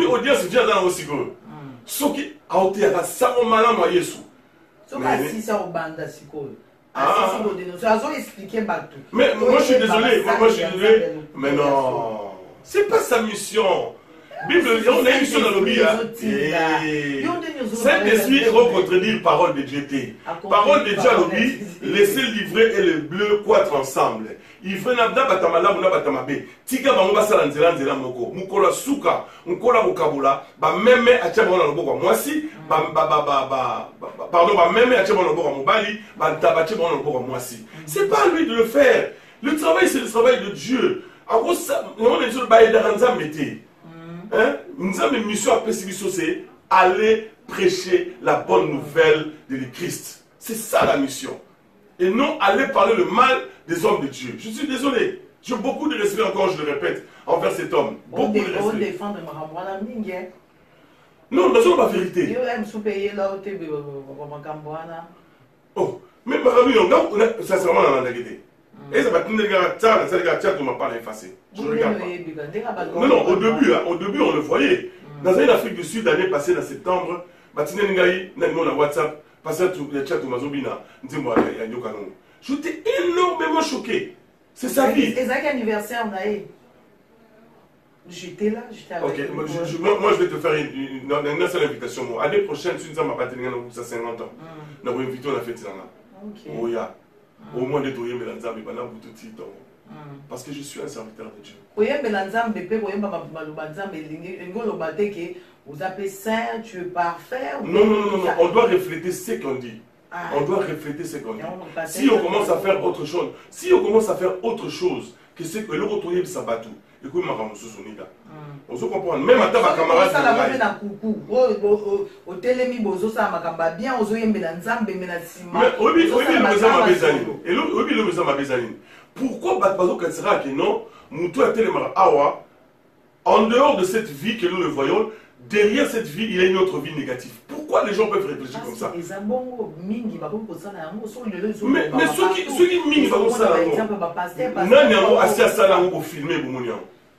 Audience déjà dans aussi go. Ce qui a été à ça au madame Yesu. Ce qui ça au banda siko. Mais moi je suis désolé, mais non, c'est pas sa mission. Bible, on a une mission dans le Bible. Saint-Esprit va contredire parole de Dieu. Parole de Dieu à l'objet, laissez livrer et le bleu croître ensemble. Il veut n'abda batamala ou n'abatamabe. Tika ba mba sala nzela nzela moko. Mukola suka, mukola mukabula. Ba meme achaba na loboko. Moi si pardon ba meme achaba na loboko mobali. Ba tabache ba na loboko moi si. C'est pas à lui de le faire. Le travail c'est le travail de Dieu. En gros ça, on est sur le bail d'Aranza mété. Hein? Nous avons une mission à persécution, c'est aller prêcher la bonne nouvelle de Christ. C'est ça la mission. Et non aller parler le mal des hommes de Dieu. Je suis désolé. J'ai beaucoup de respect encore, je le répète, envers cet homme. Beaucoup de respect. On défend de non, non, c'est pas la vérité. Oh, mais Marambi, ça c'est vraiment la vérité. Et ça va tenir les gars, ça les gars, tu m'as pas effacé. Je regarde pas. Non, non, au début, on le voyait. Dans une Afrique du Sud, l'année passée, en septembre, Batine Ngaï, n'a pas WhatsApp, passé le chat de Mazobina, dis-moi, il y a un canon. J'étais énormément choqué. C'est sa vie. C'est ça anniversaire, Naï. J'étais là, j'étais avec. Ok, moi je vais te faire une seule invitation. L'année prochaine, tu nous as ma bataille, ça 50 ans. Nous avons invité, on a fait ça là. Ok. Oh, ya. Au moins nettoyer mes lanzas, mais pas tout de suite. Parce que je suis un serviteur de Dieu. Vous appelez saint, tu es parfait. Non, on doit refléter ce qu'on dit. On doit refléter ce qu'on dit. Si on commence à faire autre chose, que c'est que le retourner de Sabatou, écoute ma ramonce son ida. On se comprend. Même à ta camarade. Ça la na coucou. Au télémi bozo ça makamba bien ozo yembe na nzambe mena sima. Mais obi le besoin ma bezani. Et obi le besoin ma bezani. Pourquoi bazo katsira que non, muto a télémara awa en dehors de cette vie que nous le voyons, derrière cette vie, il y a une autre vie négative. Pourquoi les gens peuvent réfléchir comme ça? Mais ceux qui mingi va comme ça. Non, assis à ça, on va filmer pour mon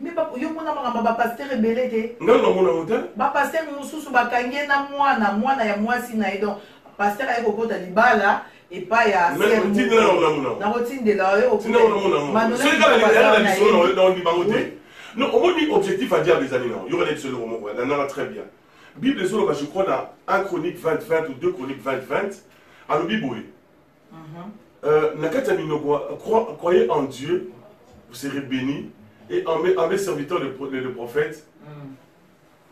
mais yo mona ba pasteur rebelle te. Non, mona hotel. Ba pasteur mususu bakangie na mwana ya mwasi na edo. Pasteur aye kokota libala et pas ya. Mais dis non. Na rotinde la yo. C'est la mission dans le bangoté. Non, on dit objectif à dire les années non. Il y aura des seuls au moment. Là, non, très bien. Bible solo je crois dans 1 Chronique 20 ou 2 Chronique 20 à le Bible. Croyez en Dieu, vous serez bénis. Et en mes serviteurs de prophètes,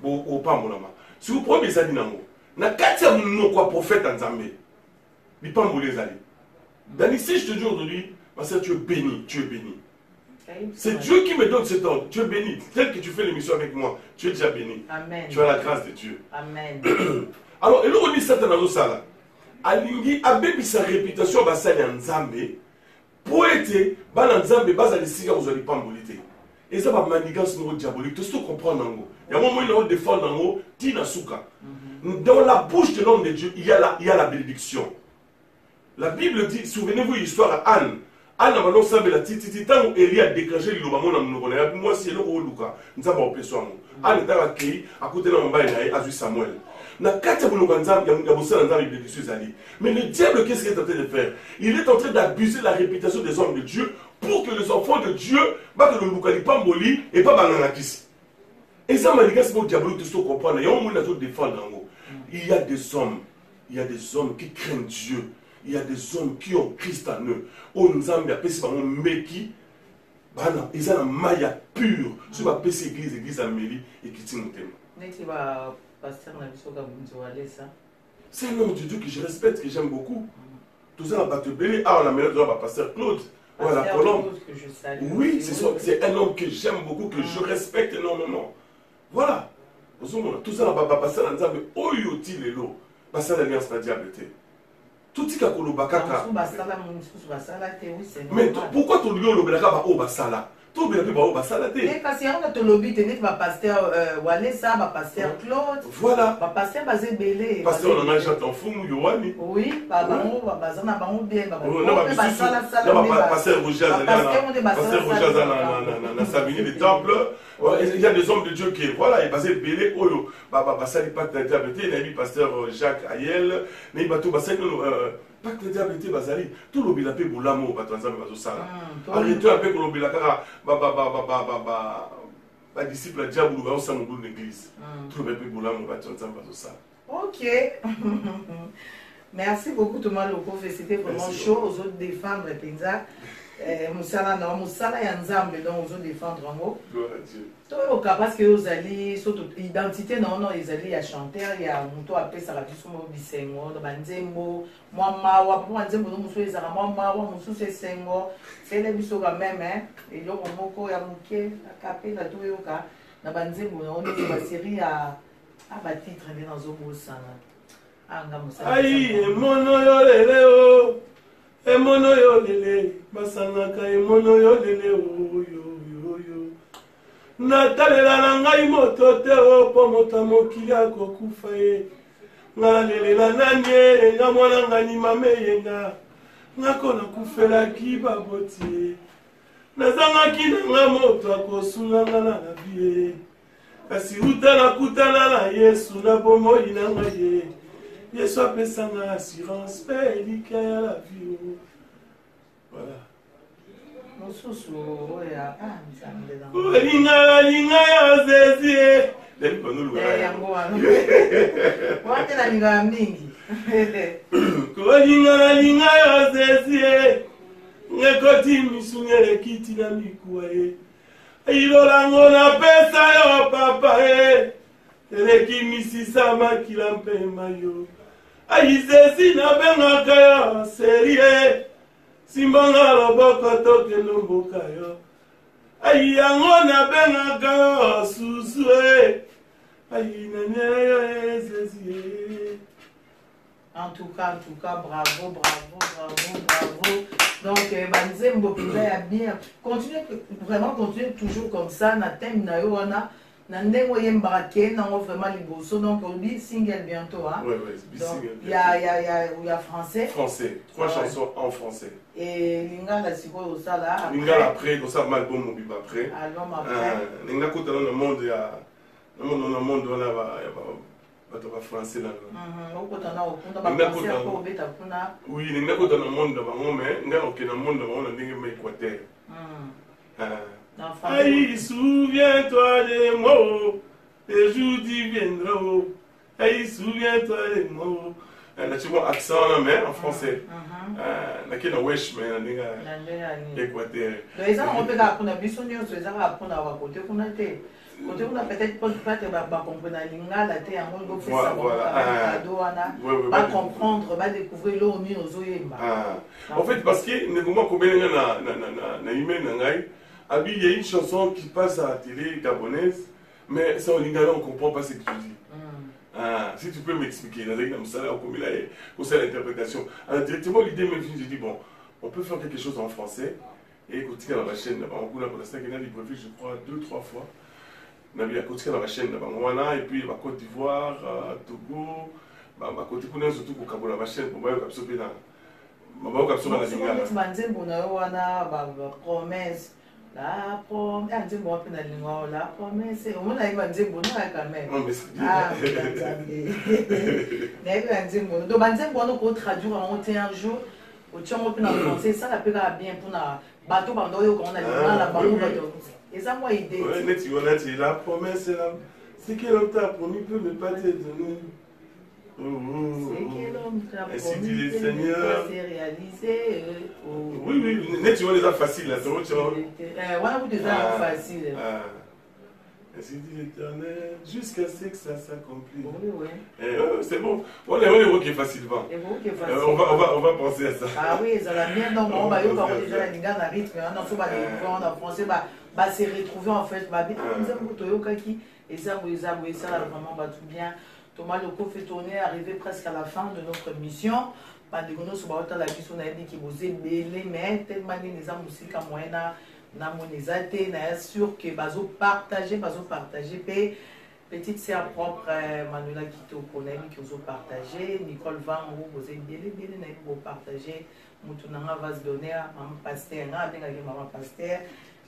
au pas mon ama. Si vous prenez mes amis, na katia mon quoi prophète en Zambé, il pas mon les amis. Dans ici, je te dis aujourd'hui, parce que tu es béni, tu es béni. C'est Dieu qui me donne cet ordre. Tu es béni. Tel que tu fais l'émission avec moi, tu es déjà béni. Amen. Tu as la grâce de Dieu. Amen. Alors, et nous, on dit Satan dans ça. Alingi, abebi sa réputation, basali en Nzambe. Pour être, bana Nzambe, basali siga, vous allez pas m'boliter. Et ça va manigance diabolique. Tout ce que tu comprends, il y a un moment où il y a défendre Tina Souka. Dans la bouche de l'homme de Dieu, il y a la bénédiction. La Bible dit, souvenez-vous l'histoire à Anne. Anne a maintenant semblé la titi, tant où Élie a déclenché le lobamon dans mon nom. Moi, c'est le rôle Luka. Nous avons appelé ça. Anne est accueillie à côté de l'embaye à Samuel. Mais le diable, qu'est-ce qu'il est en train de faire? Il est en train d'abuser la réputation des hommes de Dieu pour que les enfants de Dieu, pas que le Lukali pas moli et pas bananakis. Et ça, c'est mon diable qui se comprend. Il y a un monde qui défend. Il y a des hommes qui craignent Dieu. Il y a des hommes qui ont Christ en eux. On nous a mis un meki. Ils ont un maillot pur. Sur la église à Mélie et qui tient mon thème. C'est un homme de Dieu que je respecte, que j'aime beaucoup. Tout ça, on a belé. Ah, on a mis le pasteur Claude. Voilà, Colombe. Oui, c'est un homme que j'aime beaucoup, que je respecte énormément. Voilà. Tout ça, on a pasteur Nzambe. Oyoti lelo. Pasteur l'alliance na diabeté. Tout ce qu'il y a mais pourquoi tu lui as dit basala? Tu lui as dit basala. Parce qu'il y a un lobby, tu es pasteur Walesa, pasteur Claude. Voilà. Pasteur Bazé Belé. Pasteur on a déjà ton fou Yohani. Oui, bazana bango bien. Pasteur Roger na Savigny des temples. Il y a des hommes de Dieu qui voilà, il basé Belé Oyo. Basali pas de diabète, il a dit pasteur Jacques Ayel, mais il bateau basali pas que le diabète basali, tout le bilapé boulamo batanza bazo sala. Arrêtez un peu que le bilakara ba disciple diable va au sein de l'église. Tout le bilapé boulamo batanza bazo sala. OK. Merci beaucoup Thomas Loko, c'était vraiment chaud aux autres défendre Penza. Moussala non, Moussala ya Nzambe donc aux autres défendre en haut. Gloire à Dieu. Parce que vous allez surtout identité non ils allaient à chanter il y a muto appelé ça la biso mo bisengo do banzembo moi mawa pour nzembo no muso ezara moi mawa muso c'est sengo c'est les biso quand même hein et yo moko ya muke akapé la to yoka na banzembo on est ma série à ba titre mais dans zo bosana anga Moussala aïe mono yo lele o e mono yo lele basangaka e mono yo lele o yo natalela na ngai moto te o po moto mokili akokufa ye ngalelela nani ye nga mwana ngani mame ye nga kona kufelaki baboti ye nazangaki na nga moto akosunga nga na labi ye kasi uta nakutana na Yesu na bomoi na ngai ye Yesu apesanga assurance mpe elika ya la vie voilà. Linga ya zezi Depi kono luga linga ya zezi Ngekoti misungere kiti na mikuwa Ilolango na pesa yo papa Eleki misisa makila mpema yo Aizezi na bengaka yo serie Simbanga loboko toke lomboka yo Ayi yango na bengaka yo susue Ayi nane yo ezezi. En tout cas, bravo. Donc, Banzembo Pinza ya bien. Continuez toujours comme ça. Na thème na yo wana. Na ndengo yembake na vraiment liboso. Donc, on dit single bientôt. Hein? Oui, single. Il y a français. Français. 3 chansons en français. Et Lingala Siko Osala. Lingala après, dans ça, album mobile après. Album après. Lingala côté dans le monde, il y a. Dans le monde, on a. Pas français là. Oui, il y a dans le monde, mais il y a dans le monde, on a des Équateur. Aïe, souviens-toi de moi, les jours viendront. Aïe, souviens-toi de moi. Tu vois accent en français. Nakina wesh mais Équateur. Les gens on peut apprendre bisonnier, les gens apprendre à côté qu'on a été. Côté on a peut-être pas comprendre lingala te en on fait ça va comprendre, va découvrir l'eau mis aux oyemba. En fait parce que ne comment combien na email na ngai Abi, il y a une chanson qui passe à la télé gabonaise, mais c'est en lingala, on ne comprend pas ce que tu dis. Ah, si tu peux m'expliquer, dans l'interprétation. Alors directement, l'idée me vient, j'ai dit, bon, on peut faire quelque chose en français, et écouter dans la chaîne, pour l'instant, il y a libreville, je crois, 2-3 fois. On a vu à côté dans la chaîne, et puis à Côte d'Ivoire, Togo, à côté de surtout au Cabo, la chaîne, pour moi, il y a capsule dans la lingala. Promesse. La promesse, la promesse, on a quand même. Non, mais c'est bien. Ah, donc, on traduire un jour, au français, ça peut bien pour la bateau, on a la bateau. Et ça, moi, idée. La promesse, c'est que l'homme t'a promis peut ne pas te donner. C'est que l'homme t'a promis ainsi dit le Seigneur. C'est réalisé. Oui, oui, net, tu vois déjà facile là. Tu vois. Voilà, vous déjà facile. Ainsi dit l'Éternel, jusqu'à ce que ça s'accomplisse. Oui, oui. C'est bon. On est où qui est facile. On va penser à ça. Ah oui, ça va bien. Donc, on va déjà la ligne dans rythme. On va français, se retrouver en fait. Et ça, vraiment va tout bien. Thomas Loko fait tourner, arriver presque à la fin de notre mission. La mission a dit qu'il vous est belé, mais tellement les hommes aussi comme moi, sûr que bazo partager, petite sœur propre Manuela Kito Konemi qui vous partagé, Nicole Van vous êtes belé, vous partagez, Moutounanga va se donner à maman pasteur, maman pasteur,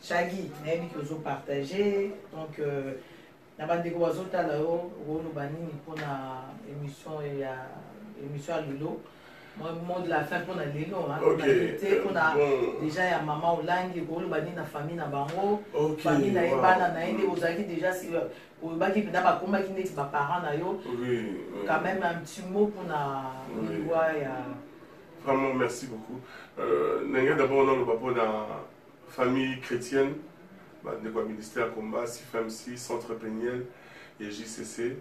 Chagi, qui vous partagé, donc la bande de oiseaux talao, Rolo Banini pour la émission à Lilo. Moi, mot de la fin pour la Lilo, on a déjà ya maman Olangi, Rolo Banini na famille na bango, famille na ebana na ende ozaki déjà si obaki na ba komba ki neti ba parents na yo. Quand même un petit mot pour la loi ya. Vraiment merci beaucoup. D'abord on a le papa dans famille chrétienne. Le ministère Combat, CIFAMC, Centre Péniel et JCC.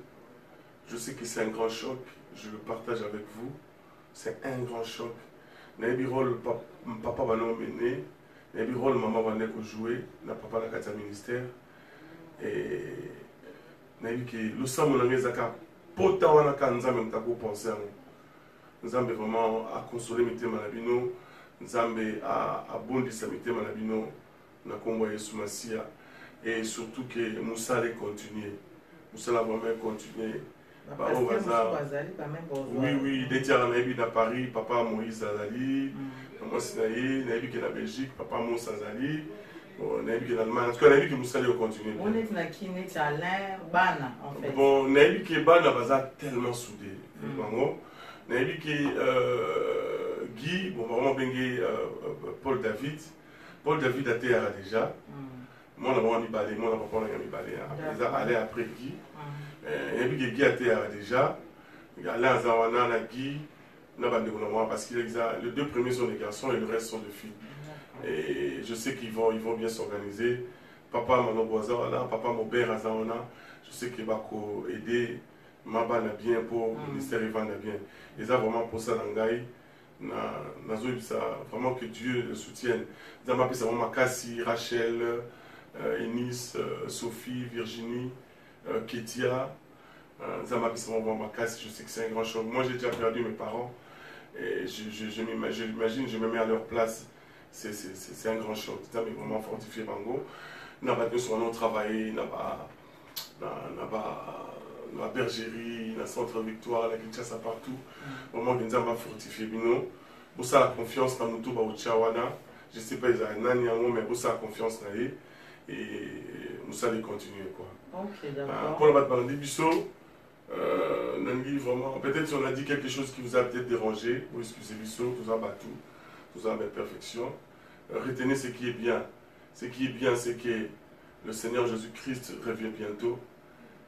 Je sais que c'est un grand choc, je le partage avec vous. C'est un grand choc. Nébirol, papa va nous mener, Nébirol, maman va nous jouer, na papa la carte ministère. Et Nébirol, le sang mon ami Zaka, pota wana kanza même tako penser. Nous avons vraiment à consoler mes thèmes à l'abino, nous avons à bondir sa mes thèmes à l'abino. Na Congo Yesu Masia et surtout que Moussa allait continuer. Moussa va même continuer. Oui, il était à Paris, papa Moïse Azali, moi c'est Naïbi qui est en Belgique, papa Moussa Azali, Naïbi qui est en Allemagne. En tout cas, Naïbi qui Moussa allait continuer. On est qui est Alain Bana en fait. Bon, Naïbi qui est Bana va tellement soudé. Naïbi qui est Guy, bon vraiment bengue Paul David. Paul David a été déjà. Moi, je n'ai pas mis moi, je n'ai pas mis allé après Guy. Et puis, Guy a été déjà. Alain Zawana, Guy, parce que les deux premiers sont des garçons et le reste sont des filles. Et je sais qu'ils vont bien s'organiser. Papa Manon Boazana, papa Mobert Azawana, je sais qu'il va aider. Maba n'a bien pour le ministère Ivan n'a bien. Ils ont vraiment pour ça dans Gaï. Vraiment que Dieu le soutienne. Nous avons appelé vraiment Cassie, Rachel, Eunice, Sophie, Virginie, Ketia. Nous avons appelé vraiment Cassie, je sais que c'est un grand choc. Moi j'ai déjà perdu mes parents et j'imagine, je me mets à leur place. C'est un grand choc. Nous avons vraiment fortifié Bango. Nous avons travaillé, nous avons la bergerie, la centre victoire, la Kinshasa partout. Vraiment, nous avons fortifié. Pour ça, la confiance dans nous, je ne sais pas, ils ont un an, mais pour ça, la confiance dans eux. Et nous allons continuer. Ok, d'accord. Pour le battre des bisous, peut-être on a dit quelque chose qui vous a peut-être dérangé. Vous excusez bisous, tout ça, tout ça, perfection. Retenez ce qui est bien. Ce qui est bien, c'est que le Seigneur Jésus-Christ revient bientôt.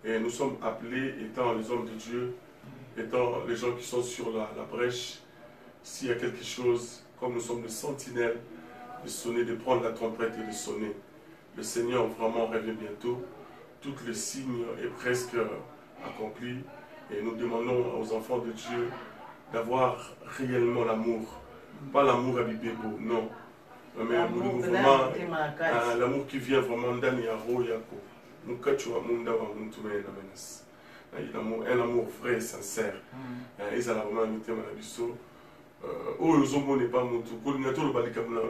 Et nous sommes appelés, étant les hommes de Dieu, étant les gens qui sont sur la brèche, s'il y a quelque chose, comme nous sommes des sentinelles, de sonner, de prendre la trompette et de sonner. Le Seigneur vraiment revient bientôt. Tous les signes est presque accompli. Et nous demandons aux enfants de Dieu d'avoir réellement l'amour. Pas l'amour à Bibébo, non. Mais l'amour qui vient vraiment d'Ani Yaro Yako. Mukachua Munda wa Muntume Namenas. Un amour vrai et sincère. Ils ont vraiment invité Manabiso. Oh, le Zombo n'est pas mon tout. Coordinateur le Balika na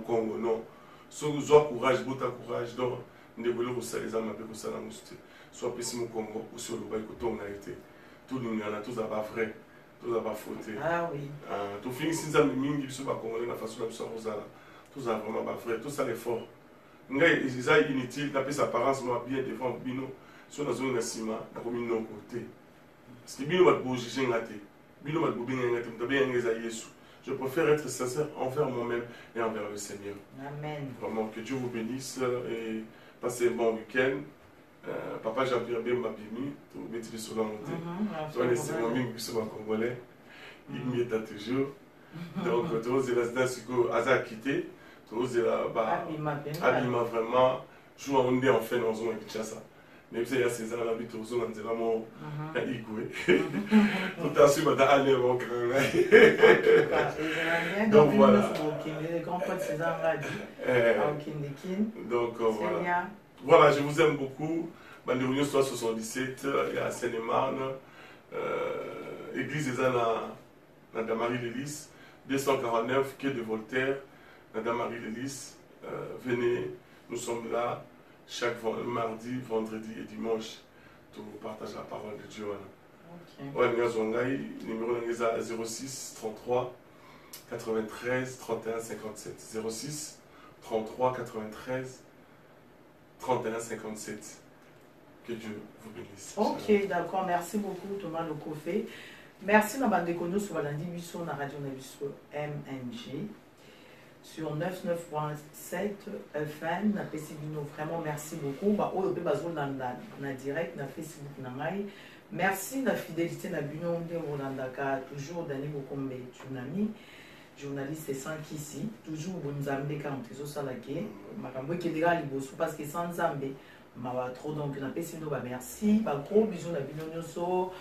Congo, non. Soit courage, bota courage, donc, ne voulons pas les âmes avec ça la mouste. Soit pessimiste au Congo, ou sur le bail que ton a été. Tout le monde a tout ça pas vrai, tout ça pas fauté. Ah oui. Tout finit si ça me mingi, ils sont pas congolais, la façon dont ils sont rosala. Tout ça vraiment pas vrai, tout ça l'effort. Ils sont inutiles, d'après sa apparence, moi bien devant Bino, sur la zone de Sima, dans la commune non côté. Parce que Bino va te bouger, j'ai gâté. Bino va te bouger, je préfère être sincère envers moi-même et envers le Seigneur. Amen. Vraiment, que Dieu vous bénisse et passez un bon week-end. Papa Jean-Pierre Bemba Bimi, tu vas mettre sur la montée. Tu vas laisser mon mime qui soit congolais. Il m'y est toujours. Donc, tu vas la danse que Aza a quitté. Tu vas Abima vraiment. Je vais en fait dans un Kinshasa. Même si il y a César la vie, tu vas en dire mon Igwe. Tout à suite, tu vas aller au donc voilà. Donc voilà. Voilà, je vous aime beaucoup. Ma réunion soit 77, il y a Seine-et-Marne, église des Anna Damary-Lélis, 249, quai de Voltaire, Damary-Lélis. Venez, nous sommes là chaque mardi, vendredi et dimanche pour partager la parole de Dieu. Ouais, numéro 06 33 93 31 57. 06 33 93 31 57. Que Dieu vous bénisse. Ok, d'accord. Merci beaucoup, Thomas Lokofé. Merci, Nabandekono, sur la division de la radio MNG. Sur 99.7 FM, na Pesibino. Vraiment, merci beaucoup. Na direct, na Facebook, merci la fidélité na Bino de Rolandaka. Toujours Dani Bokombe, Tsunami. Journaliste sans ici. Toujours Bonzambe quand tu es au Salake. Makambo qui est déjà libosu parce que sans Zambé. Ma trop donc na Pesibino, merci. Gros bisous na Bino Nyoso.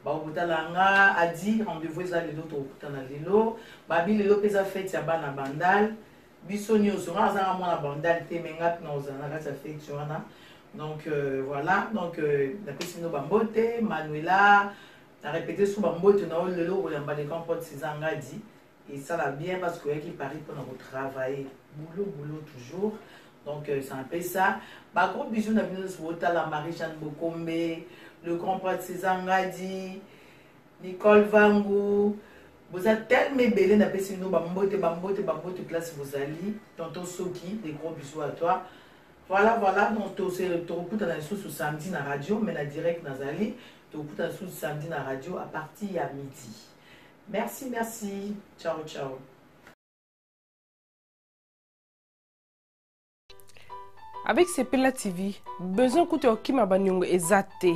Baobutalanga a dit rendez-vous les autres au Kutanalilo. Babi le Lopez a fait Yabana Bandal. Bissonio sera à mon bandal Temengat Nozana fait donc voilà, donc la Pesino Bambote, Manuela a répété sous Bambote dans le lot où il y a des compotes 6 ans dit. Et ça va bien parce que qui Paris pour nous travailler. Boulot toujours. Donc c'est un peu ça. Bah gros bisous na bino sur la Marie-Jeanne Bokombe, le grand pote Césangadi, Nicole Vangou. Vous êtes tellement belle, n'a pas si nous bambote classe vous allez. Tonton Soki, des gros bisous à toi. Voilà, donc tu écoutes dans sous samedi na radio, mais la direct Nazali, tu écoutes dans sous samedi na radio à partir à midi. Merci. Ciao. Avec Sepela TV, besoin que tu aies ma banyongo exacté.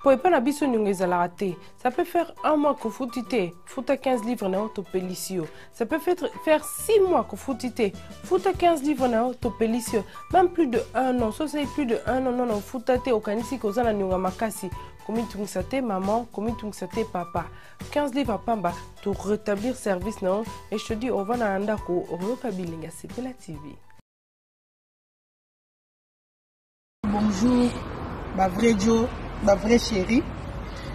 Pour pas na biso nyongo ezalate. Ça peut faire un mois que foutite, fouta 15 livres na autopélicio. Ça peut faire 6 mois que foutite, fouta 15 livres na autopélicio. Même plus de 1 an, ça c'est plus de 1 an non foutate au kanisi kozana nyonga makasi. Comme tu sais maman, comme tu sais papa. 15 livres à pamba pour rétablir service non et je te dis on va na andako Roka Bilinga Sepela TV. Bonjour, ma vraie Joe, ma vraie chérie.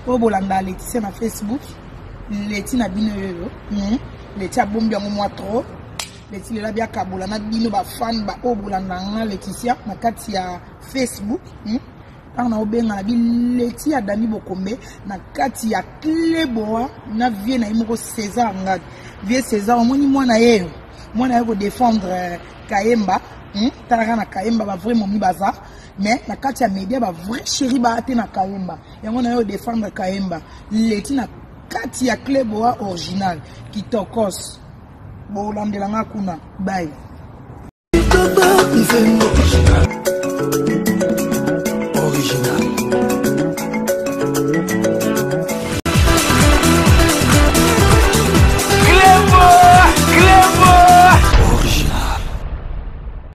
Au Bolanda, Laetitia na Facebook. Laetitia na bino yoyo. Laetitia bombi yango moi trop. Laetitia la bia kabola na bino ba fan ba au Bolanda nga Laetitia na kati ya Facebook. Kana obenga na bi Laetitia Dani Bokombe na kati ya Cleboa na vie na imoko César ngadi. Vie César omoni mwana yeyo. Mwana yeko défendre Kayemba. Taraka na Kayemba ba vraiment mi baza. Mais la carte média ba vrai chéri ba ate na Kayemba yango na yo défendre Kayemba leti na kati ya Cleboa original kitokos bo landelanga kuna bye original